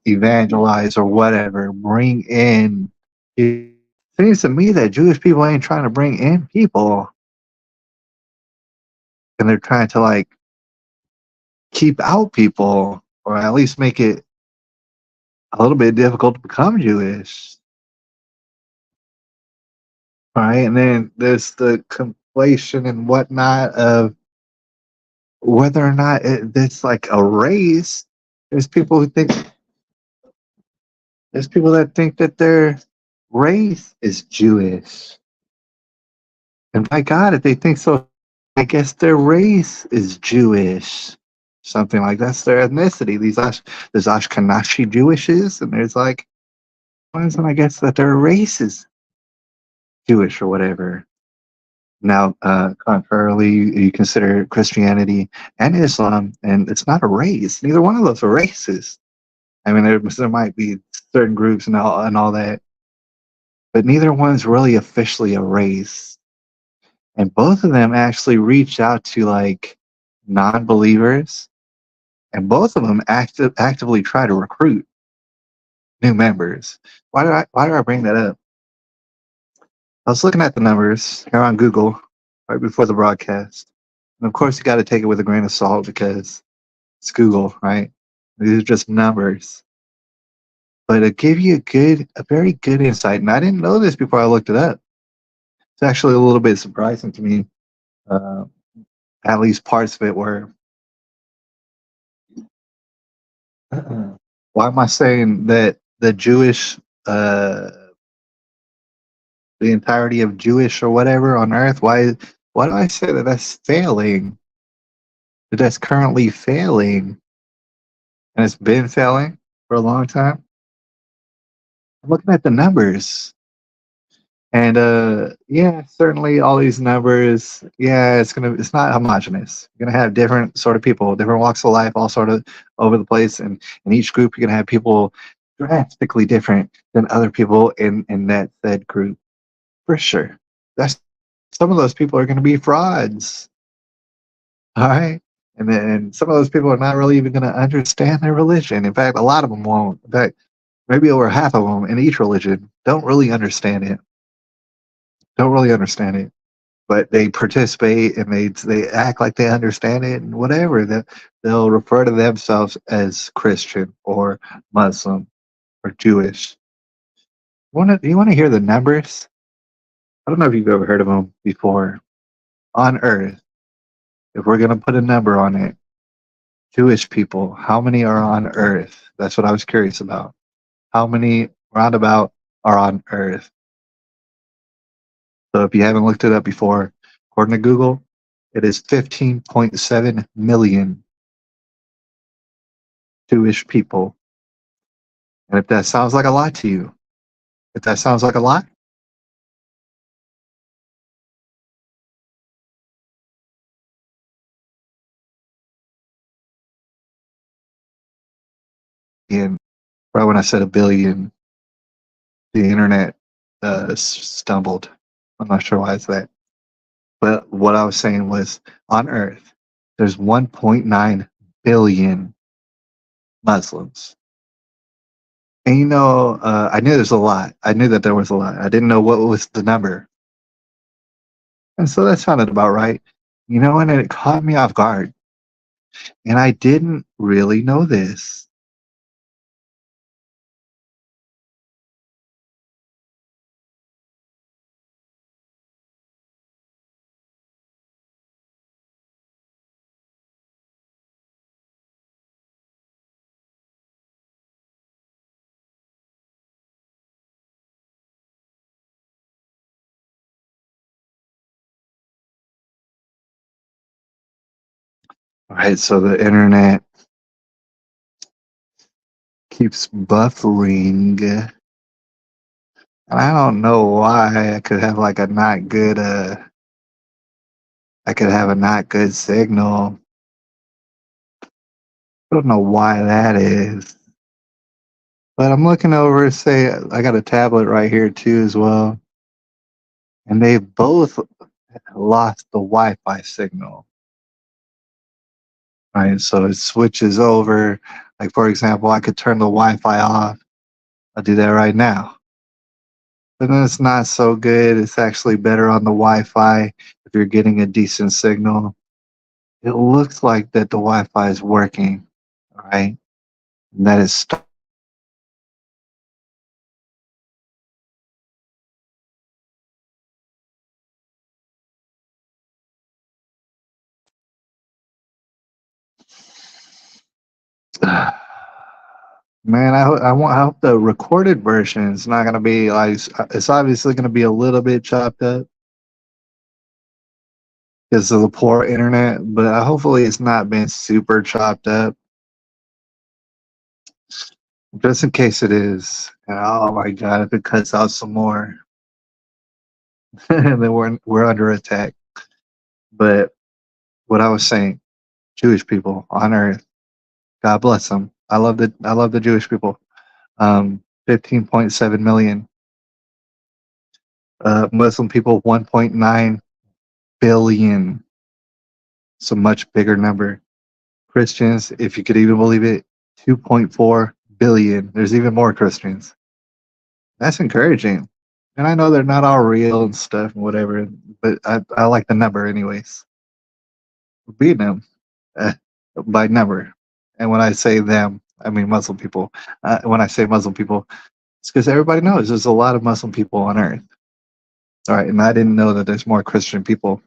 evangelize, or whatever, bring in. It seems to me that Jewish people ain't trying to bring in people, and they're trying to like keep out people, or at least make it a little bit difficult to become Jewish, right? And then there's the conflation and whatnot of whether or not it's like a race. There's people who think there's people that think that their race is Jewish, and by God, if they think so, I guess their race is Jewish. Something like that's their ethnicity. There's Ashkenazi Jewishes, and there's like ones, and I guess that their race is Jewish or whatever. Now, contrarily, you consider Christianity and Islam, and it's not a race. Neither one of those are races. I mean, there might be certain groups and all that, but neither one's really officially a race. And both of them actually reach out to like non-believers, and both of them actively try to recruit new members. Why do I bring that up? I was looking at the numbers here on Google right before the broadcast. And of course, you got to take it with a grain of salt because it's Google, right? These are just numbers. But it gave you a very good insight. And I didn't know this before I looked it up. It's actually a little bit surprising to me. Uh, at least parts of it were. Why am I saying that uh, the entirety of Jewish or whatever on earth? Why do I say that that's failing? That that's currently failing, and it's been failing for a long time. I'm looking at the numbers, and yeah, certainly all these numbers, yeah, it's not homogenous. You're gonna have different sort of people, different walks of life, all sort of over the place, and in each group you're gonna have people drastically different than other people in that said group, for sure. That's Some of those people are gonna be frauds. All right. And then some of those people are not really even going to understand their religion. In fact, a lot of them won't. In fact, maybe over half of them in each religion don't really understand it. Don't really understand it. But they participate and they act like they understand it and whatever. They'll refer to themselves as Christian or Muslim or Jewish. You want to hear the numbers? I don't know if you've ever heard of them before. On Earth, if we're going to put a number on it, Jewish people, how many are on Earth? That's what I was curious about. How many roundabout are on Earth? So if you haven't looked it up before, according to Google, it is 15.7 million Jewish people. And if that sounds like a lot to you, if that sounds like a lot, and right when I said a billion, the internet stumbled. I'm not sure why it's that. But what I was saying was on Earth, there's 1.9 billion Muslims. And I knew there's a lot. I knew that there was a lot. I didn't know what was the number. And so that sounded about right. And it caught me off guard. And I didn't really know this. All right, so the internet keeps buffering. And I don't know why I could have like a not good I could have a not good signal. I don't know why that is. But I'm looking over, say I got a tablet right here too as well. And they both lost the Wi-Fi signal. Right. So it switches over. Like for example, I could turn the Wi-Fi off. I'll do that right now. But then it's not so good. It's actually better on the Wi-Fi if you're getting a decent signal. It looks like that the Wi-Fi is working. All right. And that is man, I hope the recorded version is not gonna be like it's obviously gonna be a little bit chopped up because of the poor internet, but hopefully it's not been super chopped up. Just in case it is, and oh my god, if it cuts out some more, then we're under attack. But what I was saying, Jewish people on Earth, God bless them. I love the Jewish people. 15.7 million. Muslim people, 1.9 billion. It's a much bigger number. Christians, if you could even believe it, 2.4 billion. There's even more Christians. That's encouraging. And I know they're not all real and stuff and whatever, but I like the number anyways. Beating them by number. And when I say them, I mean Muslim people. When I say Muslim people, it's because everybody knows there's a lot of Muslim people on Earth. All right, and I didn't know that there's more Christian people.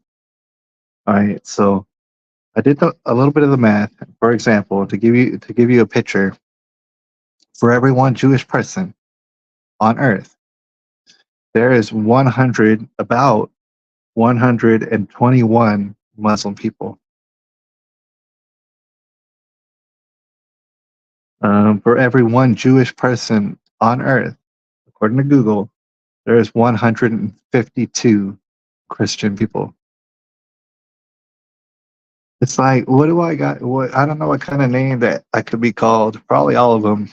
All right, so I did a little bit of the math. For example, to give you a picture, for every one Jewish person on Earth, there is 100 about 121 Muslim people. For every one Jewish person on Earth, according to Google, there is 152 Christian people. It's like, what do I got? What I don't know what kind of name that I could be called. Probably all of them.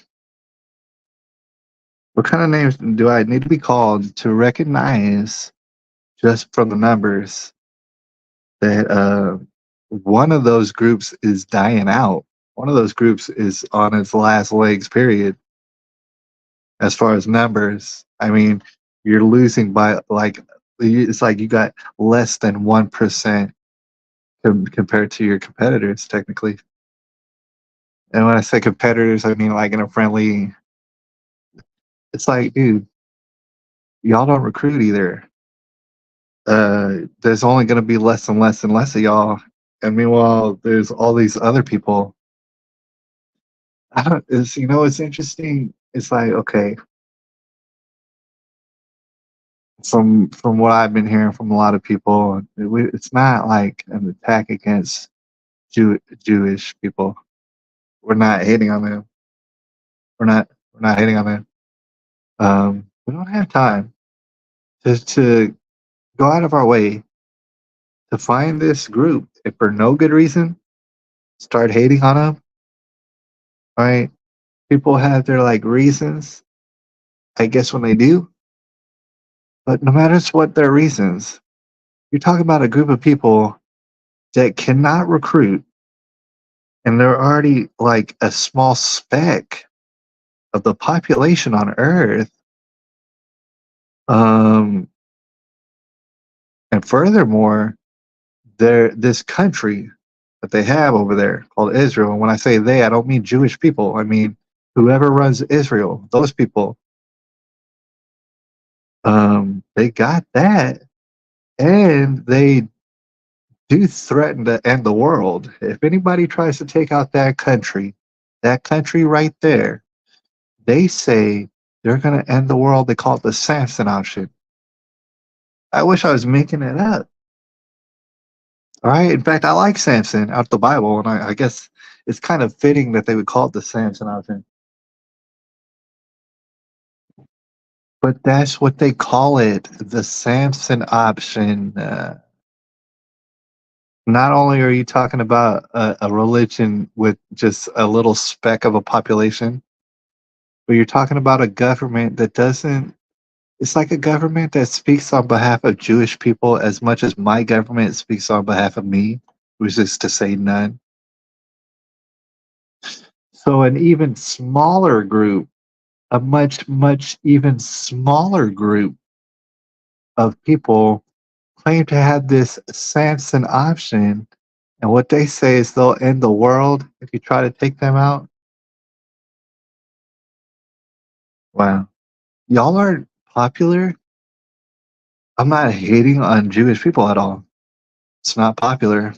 What kind of names do I need to be called to recognize just from the numbers that one of those groups is dying out? One of those groups is on its last legs, period. As far as numbers, I mean, you're losing by like, it's like you got less than 1% compared to your competitors, technically. And when I say competitors, I mean like in a friendly, it's like, dude, y'all don't recruit either. There's only going to be less and less and less of y'all. And meanwhile, there's all these other people. I don't, it's, you know, it's interesting. It's like, okay, from what I've been hearing from a lot of people, it's not like an attack against Jewish people. We're not hating on them. We're not hating on them. We don't have time to go out of our way to find this group if for no good reason start hating on them. Right? People have their like reasons. I guess when they do, but no matter what their reasons, you're talking about a group of people that cannot recruit, and they're already like a small speck of the population on Earth. Um, and furthermore, this country that they have over there called Israel. And when I say they, I don't mean Jewish people. I mean whoever runs Israel. Those people, they got that, and they do threaten to end the world. If anybody tries to take out that country right there, they say they're going to end the world. They call it the Samson option. I wish I was making it up. All right. In fact, I like Samson out the Bible, and I guess it's kind of fitting that they would call it the Samson option. But that's what they call it, the Samson option. Not only are you talking about a religion with just a little speck of a population, but you're talking about a government that doesn't, it's like a government that speaks on behalf of Jewish people as much as my government speaks on behalf of me, which is to say none. So an even smaller group, a much, much even smaller group of people claim to have this Samson option. And what they say is they'll end the world if you try to take them out. Wow. Y'all aren't popular. I'm not hating on Jewish people at all. It's not popular.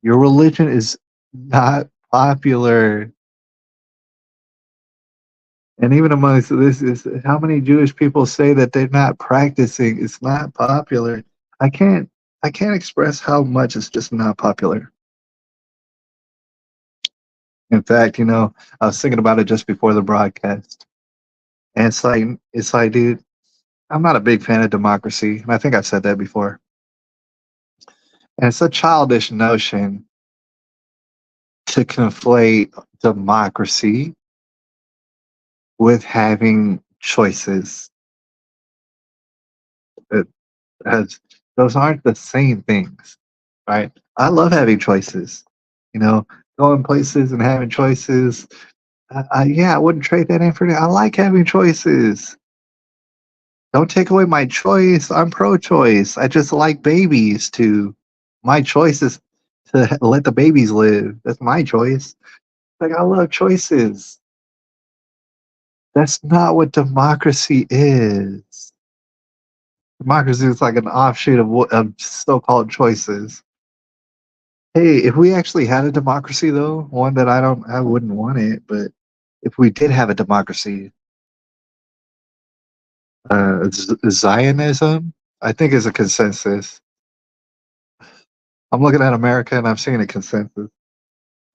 Your religion is not popular. And even amongst this is how many Jewish people say that they're not practicing. It's not popular. I can't I can't express how much it's just not popular. In fact, I was thinking about it just before the broadcast. And it's like, dude, I'm not a big fan of democracy. And I think I've said that before. And it's a childish notion to conflate democracy with having choices. It has, those aren't the same things, right? I love having choices, you know, going places and having choices. Yeah, I wouldn't trade that in for that. I like having choices. Don't take away my choice. I'm pro-choice. I just like babies too. My choice is to let the babies live. That's my choice. Like I love choices. That's not what democracy is. Democracy is like an offshoot of so-called choices. Hey, if we actually had a democracy, though, one that I wouldn't want it, but if we did have a democracy, Zionism, I think, is a consensus. I'm looking at America and I'm seeing a consensus.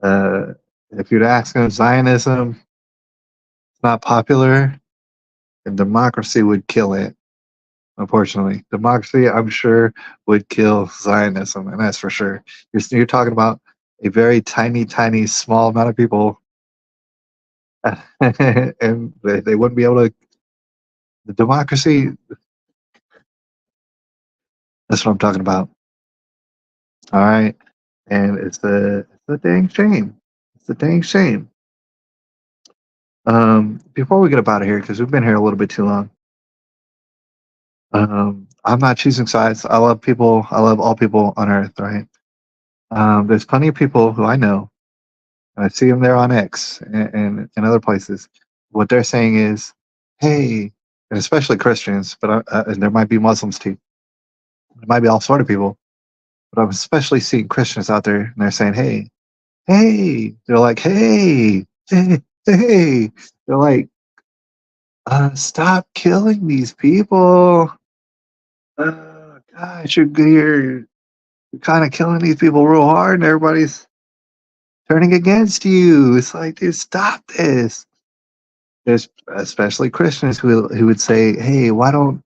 Uh, if you'd ask them, Zionism is not popular, and democracy would kill it. Unfortunately, democracy, I'm sure, would kill Zionism, and that's for sure. You're talking about a very tiny, tiny, small amount of people, and they wouldn't be able to. The democracy, that's what I'm talking about. All right, and it's a dang shame. It's a dang shame. Before we get up out of here, because we've been here a little bit too long. I'm not choosing sides. I love people. I love all people on earth, right? There's plenty of people who I know, and I see them there on X and other places. What they're saying is, hey, and especially Christians, but and there might be Muslims too. There might be all sort of people, but I'm especially seeing Christians out there, and they're saying, hey, hey. They're like, hey, hey, hey. They're like, stop killing these people. Gosh, you're kind of killing these people real hard, and everybody's turning against you. It's like, dude, stop this. There's especially Christians who would say, "Hey, why don't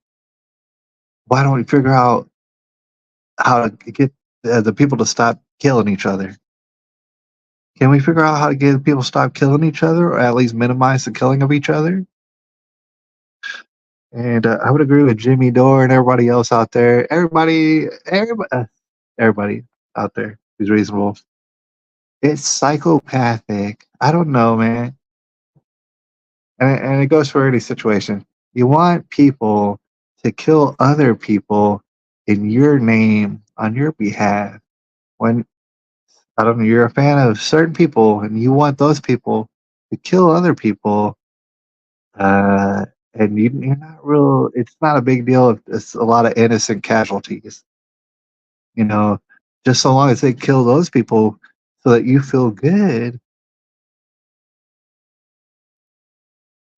we figure out how to get the people to stop killing each other? Can we figure out how to get people to stop killing each other, or at least minimize the killing of each other?" And I would agree with Jimmy Dore and everybody else out there. Everybody out there who's reasonable. It's psychopathic. I don't know, man. And it goes for any situation. You want people to kill other people in your name on your behalf when I don't know, you're a fan of certain people and you want those people to kill other people, uh, and you're not real. It's not a big deal if it's a lot of innocent casualties. You know, just so long as they kill those people, so that you feel good.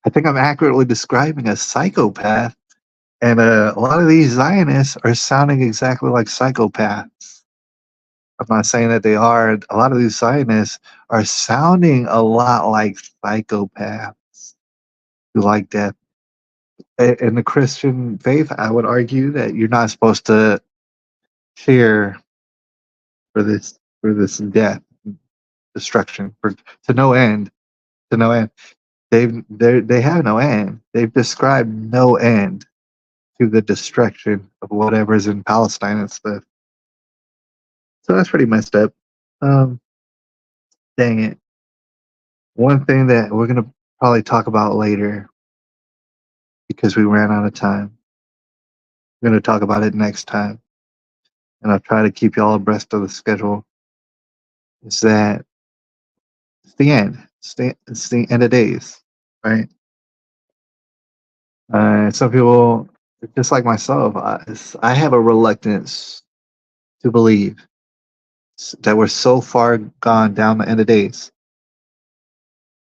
I think I'm accurately describing a psychopath, and a lot of these Zionists are sounding exactly like psychopaths. I'm not saying that they are. A lot of these Zionists are sounding a lot like psychopaths who like death. In the Christian faith, I would argue that you're not supposed to cheer for this death, destruction, for to no end, to no end. They have no end. They've described no end to the destruction of whatever is in Palestine and stuff. So that's pretty messed up. Um, Dang it. One thing that we're gonna probably talk about later because we ran out of time. We're gonna talk about it next time, and I'll try to keep y'all abreast of the schedule. Is that it's the end? It's the end of days, right? Some people, just like myself, I have a reluctance to believe that we're so far gone down the end of days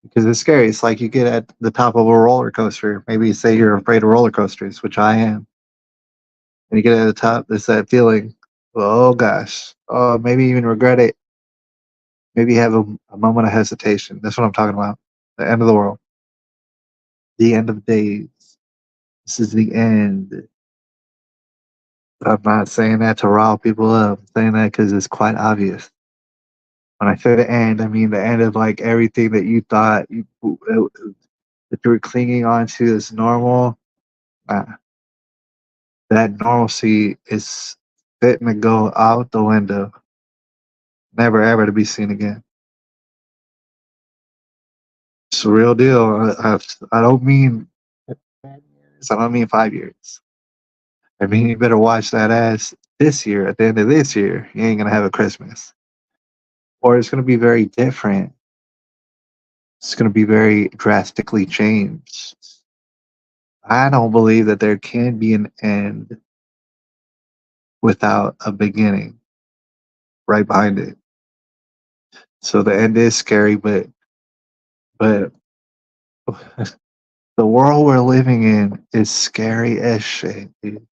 because it's scary. It's like you get at the top of a roller coaster. Maybe you say you're afraid of roller coasters, which I am, and you get at the top. There's that feeling. Oh gosh. Oh, maybe even regret it. Maybe have a moment of hesitation. That's what I'm talking about. The end of the world. The end of days. This is the end. I'm not saying that to rile people up. I'm saying that because it's quite obvious. When I say the end, I mean the end of like everything that you thought that you were clinging on to as normal. Uh, that normalcy is fitting to go out the window, never ever to be seen again. It's a real deal. I don't mean 10 years. I don't mean 5 years. I mean you better watch that ass this year. At the end of this year, you ain't gonna have a Christmas, or it's gonna be very different. It's gonna be very drastically changed. I don't believe that there can be an end without a beginning right behind it. So the end is scary, but the world we're living in is scary as shit, dude.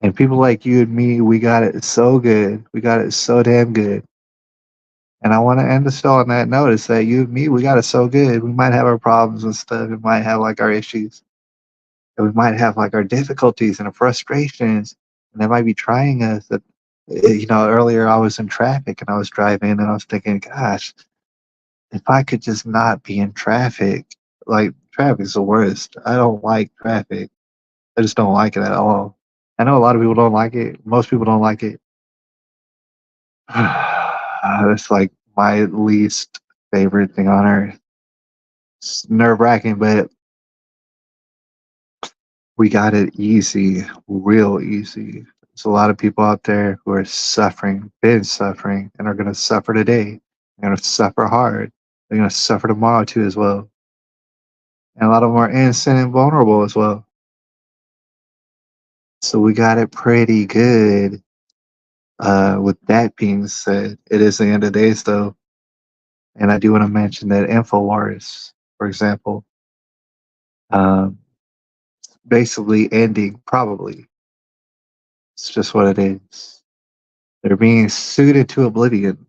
And people like you and me, we got it so good. We got it so damn good. And I want to end the show on that note is that you and me, we got it so good. We might have our problems and stuff. We might have like our issues. And we might have like our difficulties and our frustrations. And they might be trying us. That, earlier I was in traffic and I was driving and I was thinking, gosh, if I could just not be in traffic, like traffic's the worst. I don't like traffic. I just don't like it at all. I know a lot of people don't like it. Most people don't like it. It's like my least favorite thing on earth. It's nerve wracking, but we got it easy, real easy. There's a lot of people out there who are suffering, been suffering, and are going to suffer today. They're going to suffer hard. They're going to suffer tomorrow too, as well. And a lot of them are innocent and vulnerable as well. So we got it pretty good. With that being said, it is the end of days though. And I do want to mention that InfoWars, for example, um, basically ending, probably. It's just what it is. They're being sued into oblivion.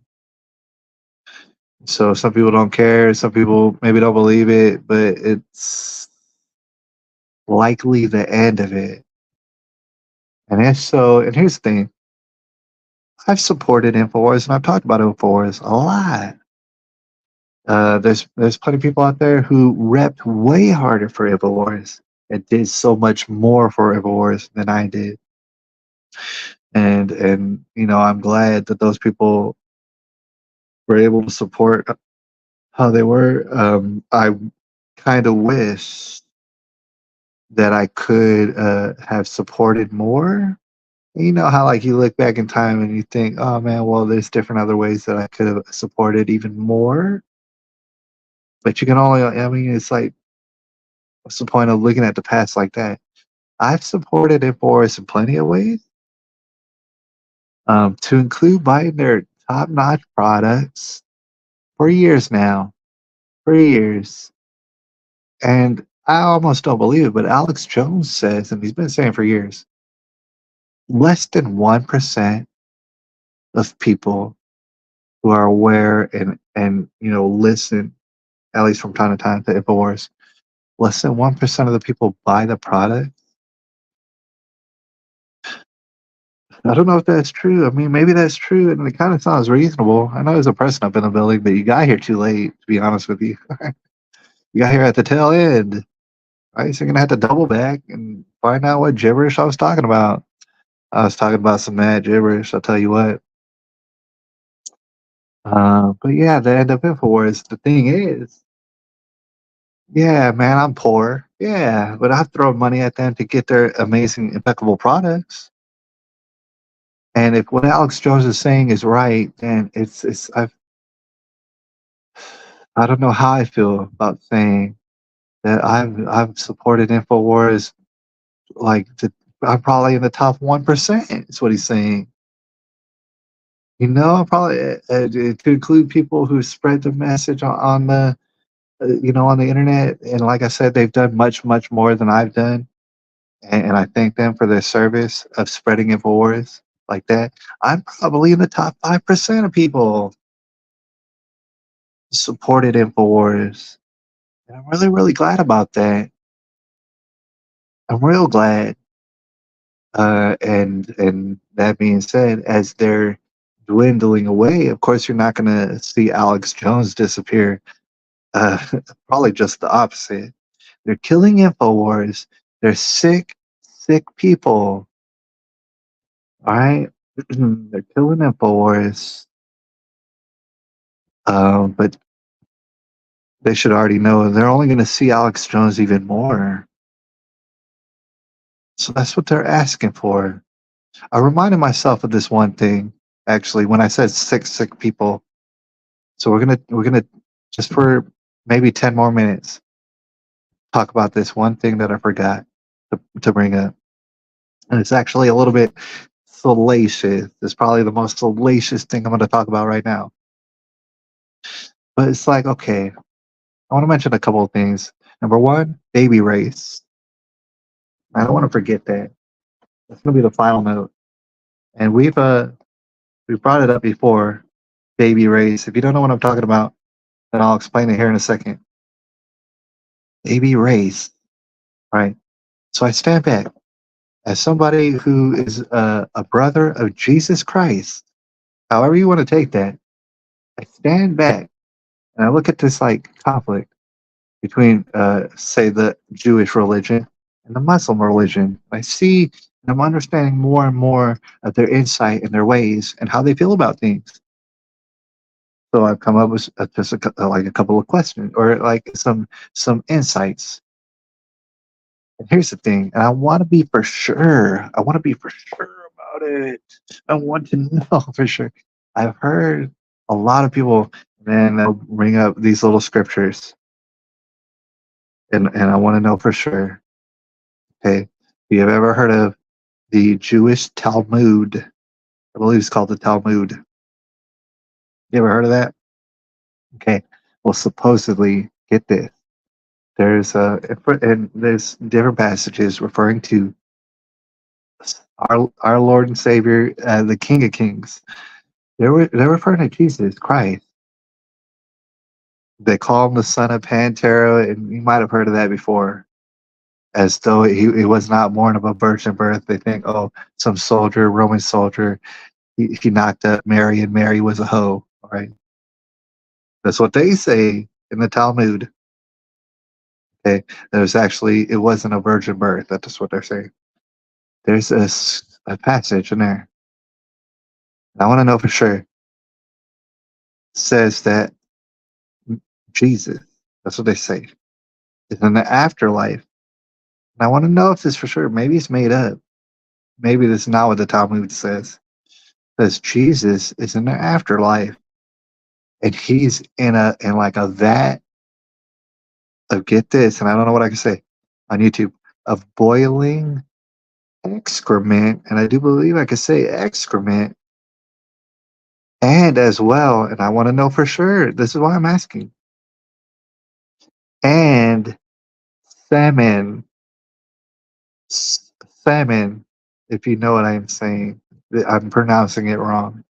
So some people don't care, some people maybe don't believe it, but it's likely the end of it. And if so, and here's the thing, I've supported InfoWars and I've talked about InfoWars a lot. There's plenty of people out there who repped way harder for InfoWars and did so much more for InfoWars than I did. And I'm glad that those people were able to support how they were. I kind of wish that I could have supported more You know how like you look back in time and you think, oh man, well, there's different other ways that I could have supported even more. But you can only, I mean, it's like, what's the point of looking at the past like that? I've supported Infowars in plenty of ways, to include buying their top-notch products for years now, for years. And I almost don't believe it, but Alex Jones says, and he's been saying for years, less than 1% of people who are aware and listen, at least from time to time, to Infowars, less than 1% of the people buy the product. I don't know if that's true. I mean, maybe that's true, and it kind of sounds reasonable. I know there's a person up in the building, but you got here too late, to be honest with you. You got here at the tail end, right? So you're gonna have to double back and find out what gibberish I was talking about. I was talking about some mad gibberish. I'll tell you what. But yeah, the end of Infowars. The thing is, yeah, man, I'm poor. Yeah, but I throw money at them to get their amazing, impeccable products. And if what Alex Jones is saying is right, then I don't know how I feel about saying that I've supported Infowars like I'm probably in the top 1%. Is what he's saying. I'm probably to include people who spread the message on the on the internet. And like I said, they've done much much more than I've done, and I thank them for their service of spreading Infowars like that. I'm probably in the top 5% of people supported Infowars, and I'm really really glad about that. I'm real glad. And that being said, as they're dwindling away, of course, you're not going to see Alex Jones disappear. Uh, Probably just the opposite. They're killing Infowars. They're sick, sick people. All right, they're killing Infowars. But they should already know they're only going to see Alex Jones even more. So that's what they're asking for. I reminded myself of this one thing actually when I said sick, sick people. So we're gonna just for maybe 10 more minutes talk about this one thing that I forgot to bring up. And it's actually a little bit salacious. It's probably the most salacious thing I'm gonna talk about right now. But it's like, okay, I want to mention a couple of things. Number one, baby race. I don't want to forget that. That's gonna be the final note. And we've brought it up before, baby race. If you don't know what I'm talking about, then I'll explain it here in a second. Baby race. Right. So I stand back as somebody who is a brother of Jesus Christ, however you want to take that. I stand back and I look at this like conflict between, say, the Jewish religion and the Muslim religion. I see and I'm understanding more and more of their insight and their ways and how they feel about things. So I've come up with just like a couple of questions or like some insights. And here's the thing, and I want to be for sure. I want to be for sure about it. I want to know for sure. I've heard a lot of people, man, they'll bring up these little scriptures, and I want to know for sure. Okay, if you have ever heard of the Jewish Talmud? I believe it's called the Talmud. You ever heard of that? Okay, well, supposedly, get this. There's different passages referring to our Lord and Savior, the King of Kings. They're referring to Jesus Christ. They call him the son of Pantera, and you might have heard of that before. As though he was not born of a virgin birth. They think, oh, some soldier, Roman soldier, he knocked up Mary, and Mary was a hoe. All right, that's what they say in the Talmud. Okay, it wasn't a virgin birth. That's what they're saying. There's a passage in there. And I want to know for sure. It says that Jesus, that's what they say, is in the afterlife. And I want to know if this for sure. Maybe it's made up. maybe this is not what the Talmud says. It says Jesus is in the afterlife, and he's in like a vat of, get this, and I don't know what I can say on YouTube, of boiling excrement, and I do believe I could say excrement, and as well, and I want to know for sure. This is why I'm asking. And salmon, salmon. If you know what I'm saying, I'm pronouncing it wrong.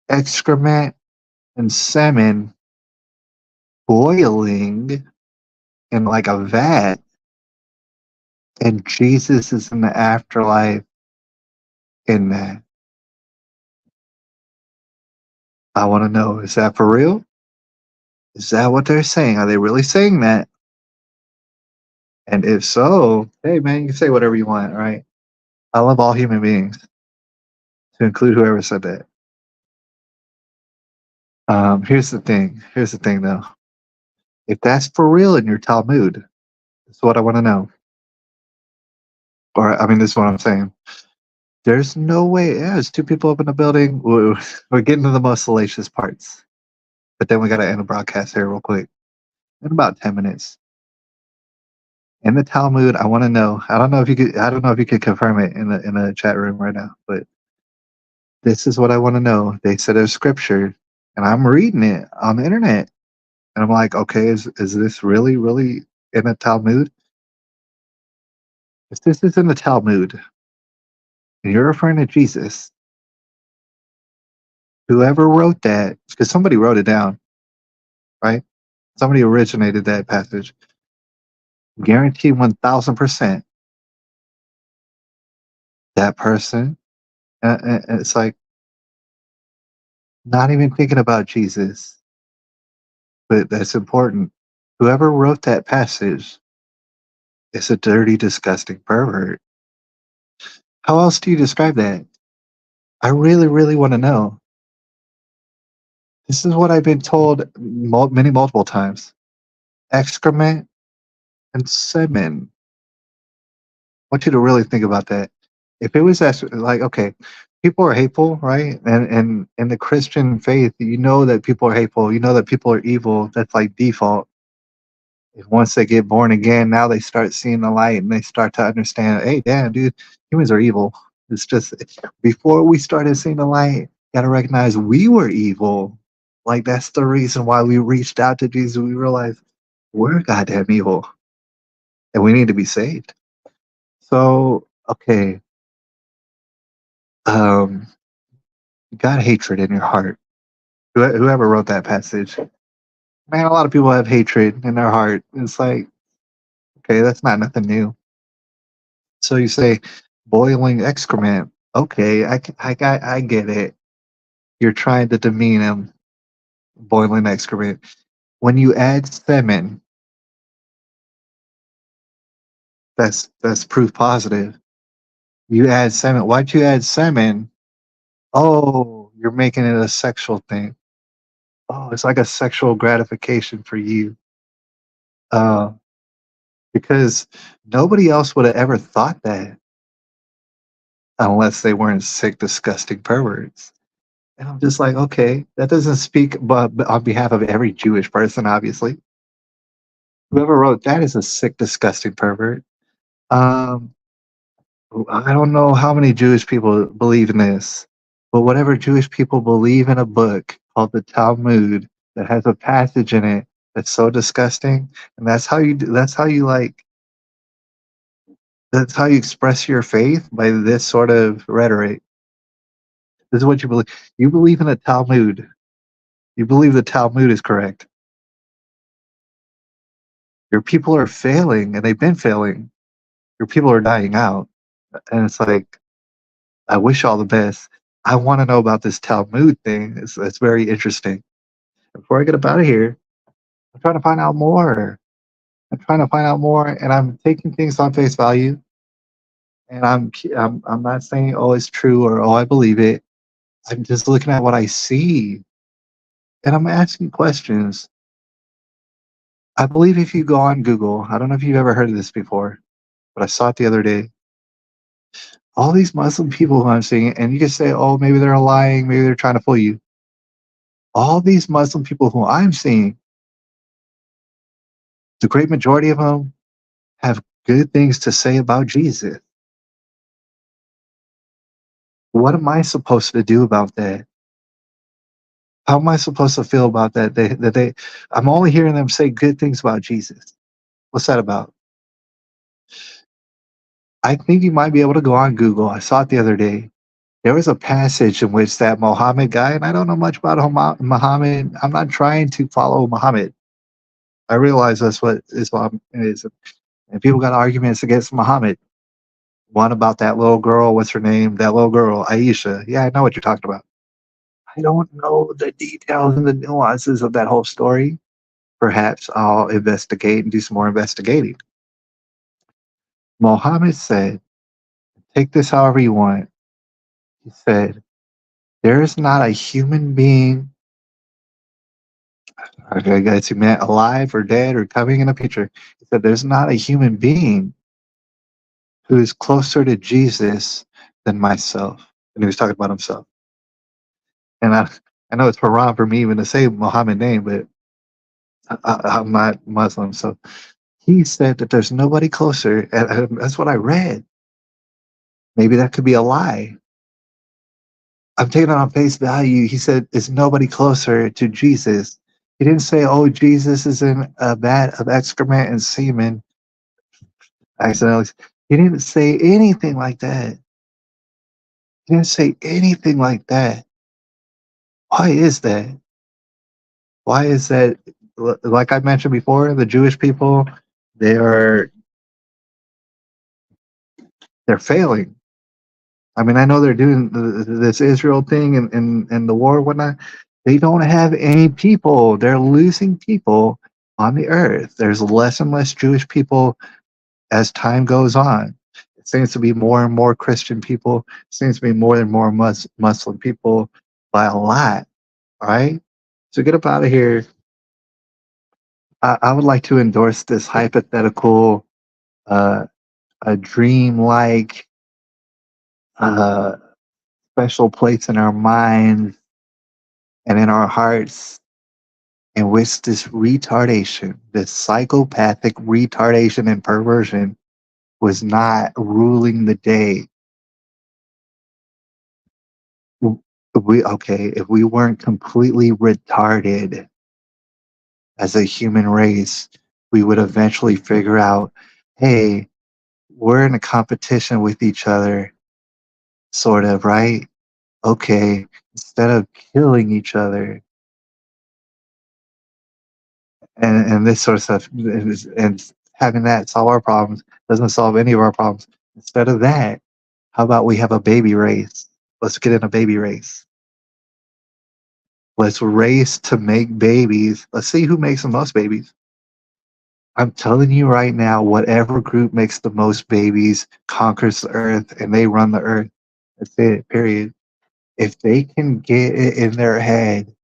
Excrement and salmon boiling in like a vat, and Jesus is in the afterlife in that. I want to know, is that for real? Is that what they're saying? Are they really saying that? And if so, hey man, you can say whatever you want, right? I love all human beings, to include whoever said that. Here's the thing. Here's the thing, though. If that's for real in your Talmud, that's what I want to know. Or, I mean, this is what I'm saying. There's no way. Yeah, there's two people up in the building. We're getting to the most salacious parts, but then we got to end the broadcast here real quick in about 10 minutes. In the Talmud, I want to know. I don't know if you could. I don't know if you could confirm it in the chat room right now, but this is what I want to know. They said there's scripture, and I'm reading it on the internet, and I'm like, okay, is this really in the Talmud? If this is in the Talmud, and you're referring to Jesus, whoever wrote that, because somebody wrote it down, right? Somebody originated that passage. Guarantee 1000% that person. It's like not even thinking about Jesus, but that's important. Whoever wrote that passage is a dirty, disgusting pervert. How else do you describe that? I really want to know. This is what I've been told many multiple times. Excrement and semen. I want you to really think about that. If it was that, like, okay, people are hateful, right? And in the Christian faith, you know that people are hateful. You know that people are evil. That's like default. If once they get born again, now they start seeing the light and they start to understand, hey, damn, dude, humans are evil. It's just before we started seeing the light, gotta recognize we were evil. Like that's the reason why we reached out to Jesus. We realized we're goddamn evil and we need to be saved. So, okay, um, got hatred in your heart. Whoever wrote that passage, man, a lot of people have hatred in their heart. It's like, okay, that's not nothing new. So you say boiling excrement. Okay, I get it. You're trying to demean him. Boiling excrement. When you add semen, that's proof positive. You add semen. Why'd you add semen? Oh, you're making it a sexual thing. Oh, it's like a sexual gratification for you. Uh, because nobody else would have ever thought that unless they weren't sick, disgusting perverts. And I'm just like, okay, that doesn't speak but on behalf of every Jewish person, obviously. Whoever wrote that is a sick, disgusting pervert. Um, I don't know how many Jewish people believe in this, but whatever Jewish people believe in a book called the Talmud that has a passage in it that's so disgusting, and that's how you express your faith by this sort of rhetoric. This is what you believe. You believe in the Talmud. You believe the Talmud is correct. Your people are failing, and they've been failing. Your people are dying out, and it's like, I wish all the best. I want to know about this Talmud thing. It's very interesting. Before I get up out of here, I'm trying to find out more. I'm trying to find out more, and I'm taking things on face value. And I'm not saying, oh, it's true, or oh, I believe it. I'm just looking at what I see, and I'm asking questions. I believe if you go on Google, I don't know if you've ever heard of this before, but I saw it the other day. All these Muslim people who I'm seeing, and you can say, oh, maybe they're lying, maybe they're trying to fool you. All these Muslim people who I'm seeing, the great majority of them have good things to say about Jesus. What am I supposed to do about that? How am I supposed to feel about that? I'm only hearing them say good things about Jesus. What's that about? I think you might be able to go on Google. I saw it the other day. There was a passage in which that Mohammed guy, and I don't know much about Muhammad. I'm not trying to follow Muhammad. I realize that's what Islam is. And people got arguments against Muhammad. One about that little girl, what's her name? That little girl, Aisha. Yeah, I know what you're talking about. I don't know the details and the nuances of that whole story. Perhaps I'll investigate and do some more investigating. Mohammed said, take this however you want. He said, there is not a human being, okay, guys, he meant alive or dead or coming in a picture. He said, there's not a human being who is closer to Jesus than myself. And he was talking about himself. And I know it's haram for me even to say Muhammad name, but I'm not Muslim. So he said that there's nobody closer. And that's what I read. Maybe that could be a lie. I'm taking it on face value. He said, is nobody closer to Jesus? He didn't say, oh, Jesus is in a vat of excrement and semen. Accidentally. He didn't say anything like that. He didn't say anything like that. Why is that? Why is that? Like I mentioned before, the Jewish people, they are they're failing. I mean, I know they're doing this Israel thing and the war and whatnot. They don't have any people. They're losing people on the earth. There's less and less Jewish people as time goes on. It seems to be more and more Christian people. It seems to be more and more Muslim people by a lot. All right? So get up out of here. I would like to endorse this hypothetical, a dream-like, uh, special place in our minds and in our hearts in which this retardation, this psychopathic retardation and perversion was not ruling the day. If we weren't completely retarded as a human race, we would eventually figure out, hey, we're in a competition with each other, sort of, right? Okay, instead of killing each other and this sort of stuff, and having that solve our problems doesn't solve any of our problems. Instead of that, how about we have a baby race? Let's get in a baby race. Let's race to make babies. Let's see who makes the most babies. I'm telling you right now, whatever group makes the most babies conquers the earth and they run the earth. That's it, period. If they can get it in their head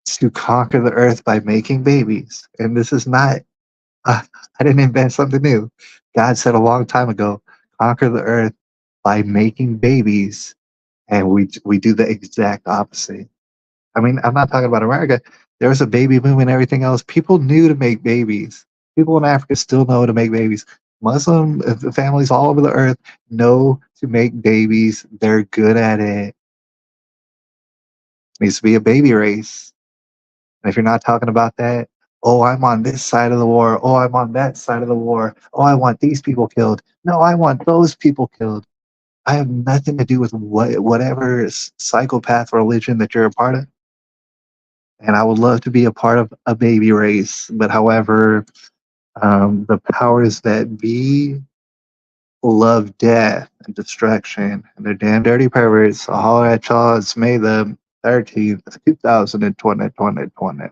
to conquer the earth by making babies, and this is not, I didn't invent something new. God said a long time ago, conquer the earth by making babies, and we do the exact opposite. I mean, I'm not talking about America. There was a baby boom and everything else. People knew to make babies. People in Africa still know to make babies. Muslim families all over the earth know to make babies. They're good at it. Needs to be a baby race. And if you're not talking about that, oh, I'm on this side of the war. Oh, I'm on that side of the war. Oh, I want these people killed. No, I want those people killed. I have nothing to do with whatever psychopath religion that you're a part of. And I would love to be a part of a baby race. But however, the powers that be love death and destruction, and they're damn dirty perverts. I'll holler at y'all. It's May the 13th, 2020.